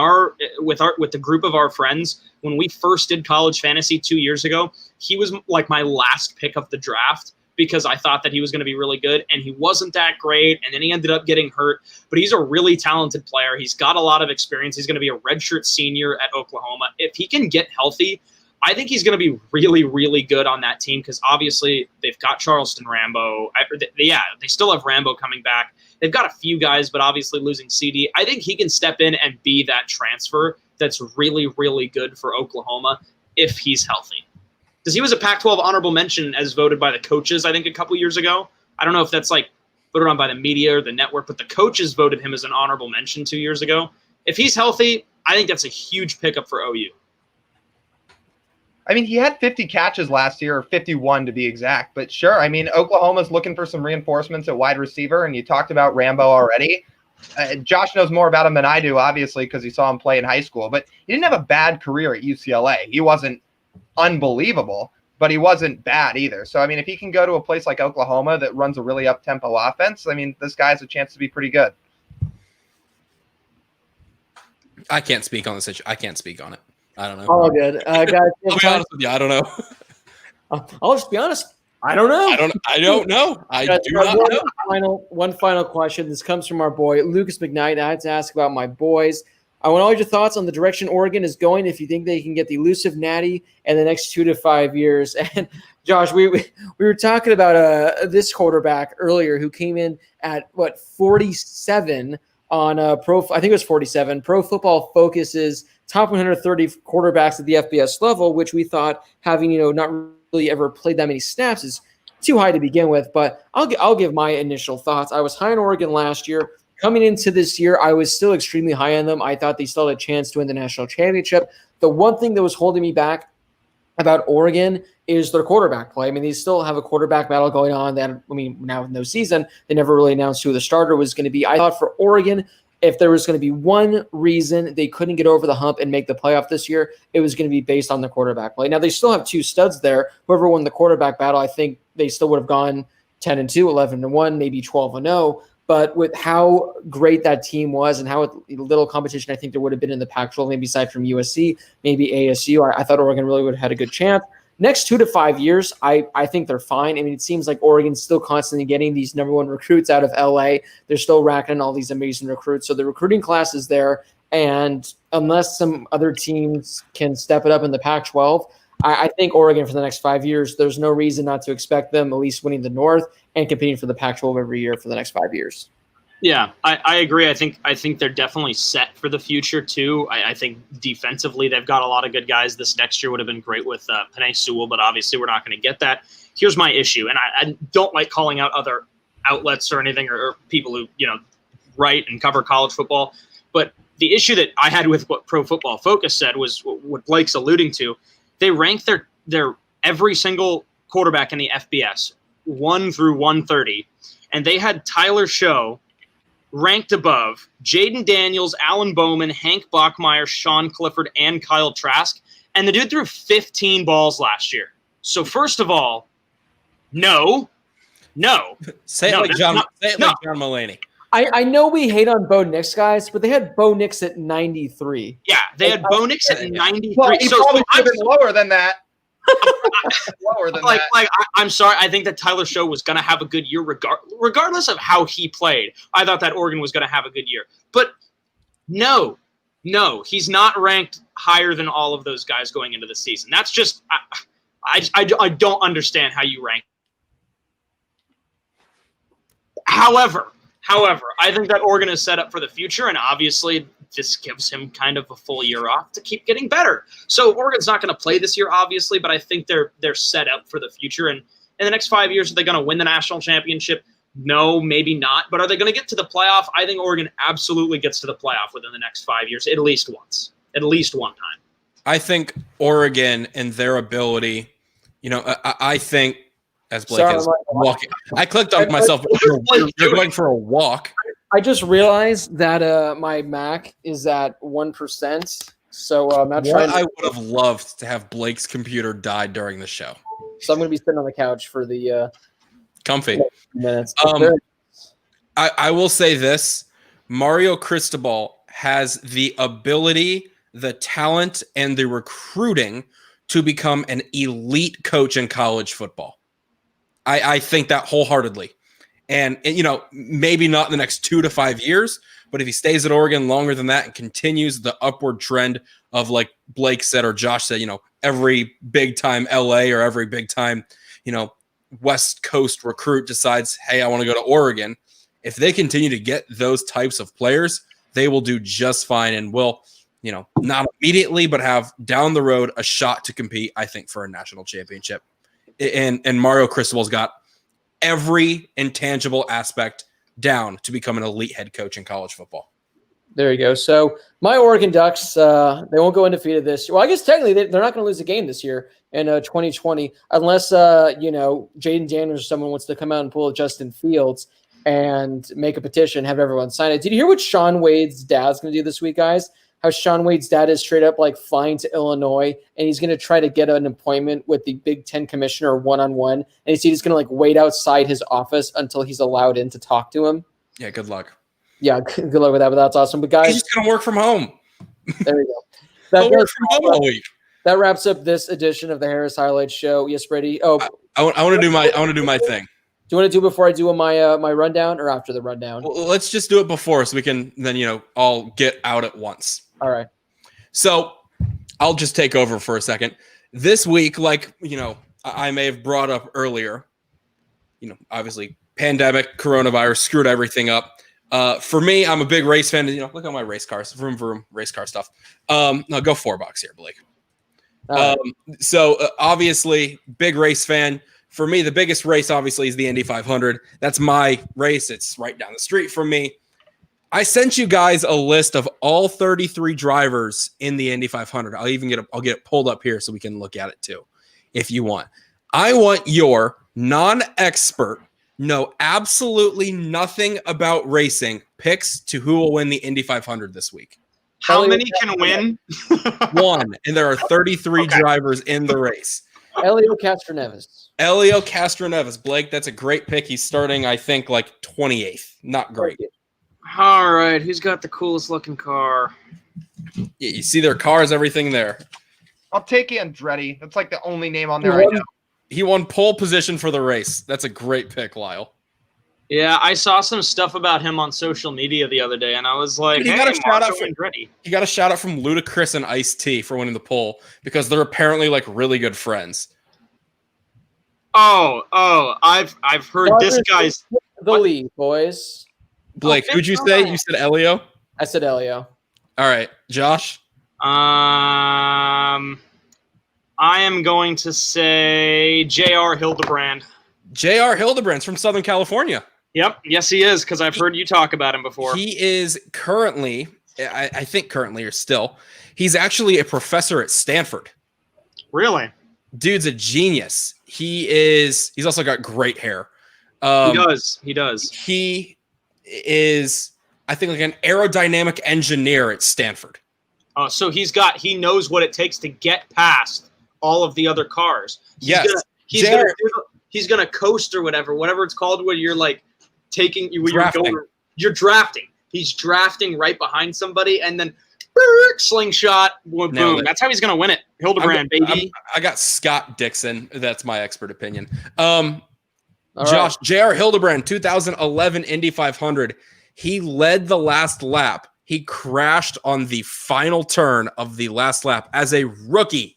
with the group of our friends, when we first did college fantasy 2 years ago, he was like my last pick of the draft because I thought that he was going to be really good, and he wasn't that great, and then he ended up getting hurt. But he's a really talented player. He's got a lot of experience. He's going to be a redshirt senior at Oklahoma. If he can get healthy, I think he's going to be really, really good on that team because obviously they've got Charleston Rambo. They still have Rambo coming back. They've got a few guys, but obviously losing CD. I think he can step in and be that transfer that's really, really good for Oklahoma if he's healthy. Because he was a Pac-12 honorable mention as voted by the coaches, I think, a couple years ago. I don't know if that's like voted on by the media or the network, but the coaches voted him as an honorable mention 2 years ago. If he's healthy, I think that's a huge pickup for OU. I mean, he had 50 catches last year, or 51 to be exact. But sure, I mean, Oklahoma's looking for some reinforcements at wide receiver, and you talked about Rambo already. Josh knows more about him than I do, obviously, because he saw him play in high school. But he didn't have a bad career at UCLA. He wasn't unbelievable, but he wasn't bad either. So, I mean, if he can go to a place like Oklahoma that runs a really up-tempo offense, I mean, this guy has a chance to be pretty good. I can't speak on this. I can't spek on it. I don't know. All good. Guys, I'll be honest with you. I don't know. I'll just be honest. I don't know. I don't know. I do not know. One final question. This comes from our boy, Lucas McKnight. I had to ask about my boys. I want all your thoughts on the direction Oregon is going, if you think they can get the elusive Natty in the next 2 to 5 years. And, Josh, we were talking about this quarterback earlier who came in at, 47 on I think it was 47. Pro Football Focus's top 130 quarterbacks at the FBS level, which we thought having, not really ever played that many snaps is too high to begin with. But I'll give my initial thoughts. I was high on Oregon last year. coming into this year, I was still extremely high on them. I thought they still had a chance to win the national championship. The one thing that was holding me back about Oregon is their quarterback play. I mean, they still have a quarterback battle going on. Now with no season, they never really announced who the starter was going to be. I thought for Oregon, if there was going to be one reason they couldn't get over the hump and make the playoff this year, it was going to be based on the quarterback play. Now, they still have two studs there. Whoever won the quarterback battle, I think they still would have gone 10-2, 11-1, maybe 12-0. But with how great that team was and how little competition I think there would have been in the Pac-12, maybe aside from USC, maybe ASU, I thought Oregon really would have had a good chance. Next 2 to 5 years, I think they're fine. I mean, it seems like Oregon's still constantly getting these number one recruits out of LA. They're still racking in all these amazing recruits. So the recruiting class is there. And unless some other teams can step it up in the Pac-12, I think Oregon for the next 5 years, there's no reason not to expect them at least winning the North and competing for the Pac-12 every year for the next 5 years. Yeah, I agree. I think they're definitely set for the future too. I think defensively they've got a lot of good guys. This next year would have been great with Penei Sewell, but obviously we're not going to get that. Here's my issue, and I don't like calling out other outlets or anything or people who write and cover college football, but the issue that I had with what Pro Football Focus said was what Blake's alluding to. They rank their every single quarterback in the FBS 1 through 130, and they had Tyler Show ranked above Jaden Daniels, Alan Bowman, Hank Bachmeier, Sean Clifford, and Kyle Trask. And the dude threw 15 balls last year. So first of all, no. Say it like John Mulaney. I know we hate on Bo Nix, guys, but they had Bo Nix at 93. Yeah, they had Bo Nix at 93. Well, he probably should have been lower than that. I'm sorry. I think that Tyler Show was going to have a good year regardless of how he played. I thought that Oregon was going to have a good year. But no, he's not ranked higher than all of those guys going into the season. That's just I don't understand how you rank. However, I think that Oregon is set up for the future, and obviously this gives him kind of a full year off to keep getting better. So Oregon's not going to play this year, obviously, but I think they're set up for the future. And in the next 5 years, are they going to win the national championship? No, maybe not. But are they going to get to the playoff? I think Oregon absolutely gets to the playoff within the next 5 years, at least once, at least one time. I think Oregon and their ability, I think, as Blake is walking. I clicked on myself. You're going for a walk. I just realized that my Mac is at 1%, so I'm not trying. I would have loved to have Blake's computer die during the show. So I'm going to be sitting on the couch for the comfy minutes. I will say this: Mario Cristobal has the ability, the talent, and the recruiting to become an elite coach in college football. I think that wholeheartedly. And, maybe not in the next 2 to 5 years, but if he stays at Oregon longer than that and continues the upward trend of, like Blake said or Josh said, every big time LA or every big time, West Coast recruit decides, hey, I want to go to Oregon. If they continue to get those types of players, they will do just fine and will, not immediately, but have down the road a shot to compete, I think, for a national championship. And Mario Cristobal's got every intangible aspect down to become an elite head coach in college football. There you go. So my Oregon Ducks, they won't go undefeated this year. Well, I guess technically they're not going to lose a game this year in 2020 unless, Jaden Daniels or someone wants to come out and pull Justin Fields and make a petition, have everyone sign it. Did you hear what Sean Wade's dad's going to do this week, guys? How Sean Wade's dad is straight up flying to Illinois, and he's going to try to get an appointment with the Big Ten commissioner one-on-one. And he's just going to wait outside his office until he's allowed in to talk to him. Yeah, good luck. Yeah, good luck with that. But that's awesome. But guys, he's just going to work from home. There we go. Work from home all week. That wraps up this edition of the Harris Highlights Show. Yes, Brady. Oh, I want to do my thing. Do you want to do before I do my my rundown or after the rundown? Well, let's just do it before so we can then all get out at once. All right. So I'll just take over for a second. This week, I may have brought up earlier, obviously pandemic, coronavirus screwed everything up. For me, I'm a big race fan. Look at my race cars, vroom, vroom, race car stuff. No, go $4 here, Blake. So obviously, big race fan. For me, the biggest race, obviously, is the Indy 500. That's my race. It's right down the street from me. I sent you guys a list of all 33 drivers in the Indy 500. I'll get it pulled up here so we can look at it too, if you want. I want your non-expert, know absolutely nothing about racing picks to who will win the Indy 500 this week. How many can win? One, and there are 33 drivers in the race. Elio Castroneves. Elio Castroneves. Blake, that's a great pick. He's starting, I think, like 28th. Not great. All right, who's got the coolest looking car? Yeah, you see their cars, everything there. I'll take Andretti. That's like the only name on there right now. He won pole position for the race. That's a great pick, Lyle. Yeah, I saw some stuff about him on social media the other day, and I was like, Dude, he hey, got a shout out from Andretti. He got a shout out from Ludacris and Ice-T for winning the pole because they're apparently like really good friends. Oh, I've heard this guy's the lead, boys. Blake, who'd you say? You said Elio? I said Elio. All right, Josh. I am going to say J.R. Hildebrand. J.R. Hildebrand's from Southern California. Yep. Yes, he is, because I've heard you talk about him before. He is currently, I think currently or still, he's actually a professor at Stanford. Really? Dude's a genius. He's also got great hair. He does. He is, I think, like an aerodynamic engineer at Stanford. So he knows what it takes to get past all of the other cars. He's gonna coast or whatever it's called, where you're like you're drafting. He's drafting right behind somebody, and then slingshot, boom. That's how he's gonna win it. Hildebrand, baby. I got Scott Dixon. That's my expert opinion. Josh, J.R. Hildebrand, 2011 Indy 500. He led the last lap. He crashed on the final turn of the last lap as a rookie,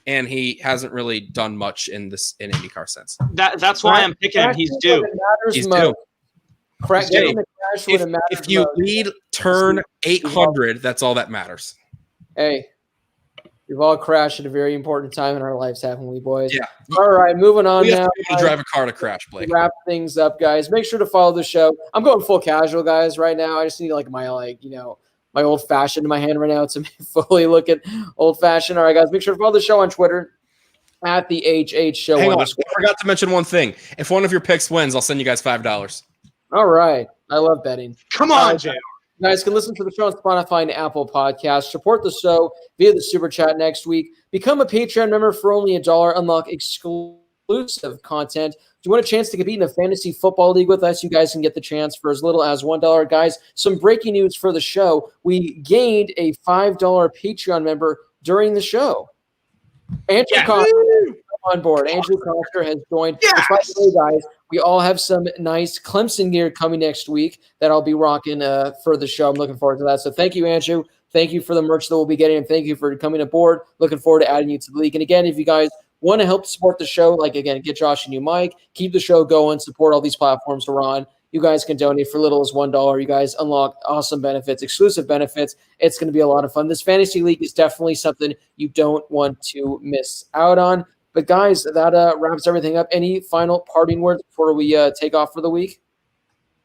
and he hasn't really done much in IndyCar since. That's why I'm picking him. He's due. He's due. If you lead turn 800, that's all that matters. Hey, we've all crashed at a very important time in our lives, haven't we, boys? Yeah. All right, moving on now. To drive a car to crash, Blake. Wrap things up, guys. Make sure to follow the show. I'm going full casual, guys, right now. I just need my old fashioned in my hand right now to fully look at old fashioned. All right, guys, make sure to follow the show on Twitter at the HH Show. Hang on, I forgot to mention one thing. If one of your picks wins, I'll send you guys $5. All right. I love betting. Come on, Jay. You guys can listen to the show on Spotify and Apple Podcasts. Support the show via the Super Chat next week. Become a Patreon member for only $1. Unlock exclusive content. Do you want a chance to compete in a fantasy football league with us? You guys can get the chance for as little as $1. Guys, some breaking news for the show. We gained a $5 Patreon member during the show. Andrew Coster on board. Andrew Coster has joined. Yes! By the way, guys, we all have some nice Clemson gear coming next week that I'll be rocking for the show. I'm looking forward to that. So thank you, Andrew. Thank you for the merch that we'll be getting, and thank you for coming aboard. Looking forward to adding you to the league. And again, if you guys want to help support the show, get Josh a new mic, keep the show going, support all these platforms we're on. You guys can donate for little as $1. You guys unlock awesome benefits, exclusive benefits. It's going to be a lot of fun. This fantasy league is definitely something you don't want to miss out on. But guys, that wraps everything up. Any final parting words before we take off for the week?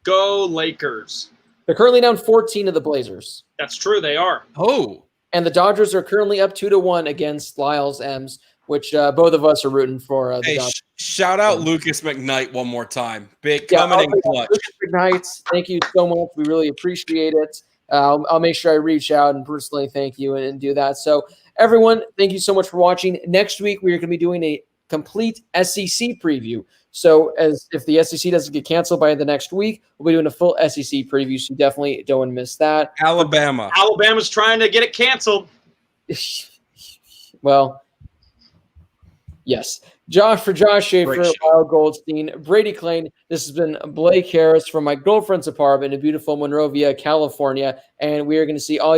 Go Lakers. They're currently down 14 to the Blazers. That's true. They are. Oh. And the Dodgers are currently up 2-1 against Lyles M's, which both of us are rooting for. Hey, shout out Lucas McKnight one more time. Coming in clutch. Lucas McKnight, thank you so much. We really appreciate it. I'll make sure I reach out and personally thank you and do that. So everyone, thank you so much for watching. Next week, we are going to be doing a complete SEC preview. So if the SEC doesn't get canceled by the next week, we'll be doing a full SEC preview. So definitely don't want to miss that. Alabama's trying to get it canceled. Well, yes. For Josh Schaefer, Lyle Goldstein, Brady Klein, this has been Blake Harris from my girlfriend's apartment in beautiful Monrovia, California. And we are going to see all you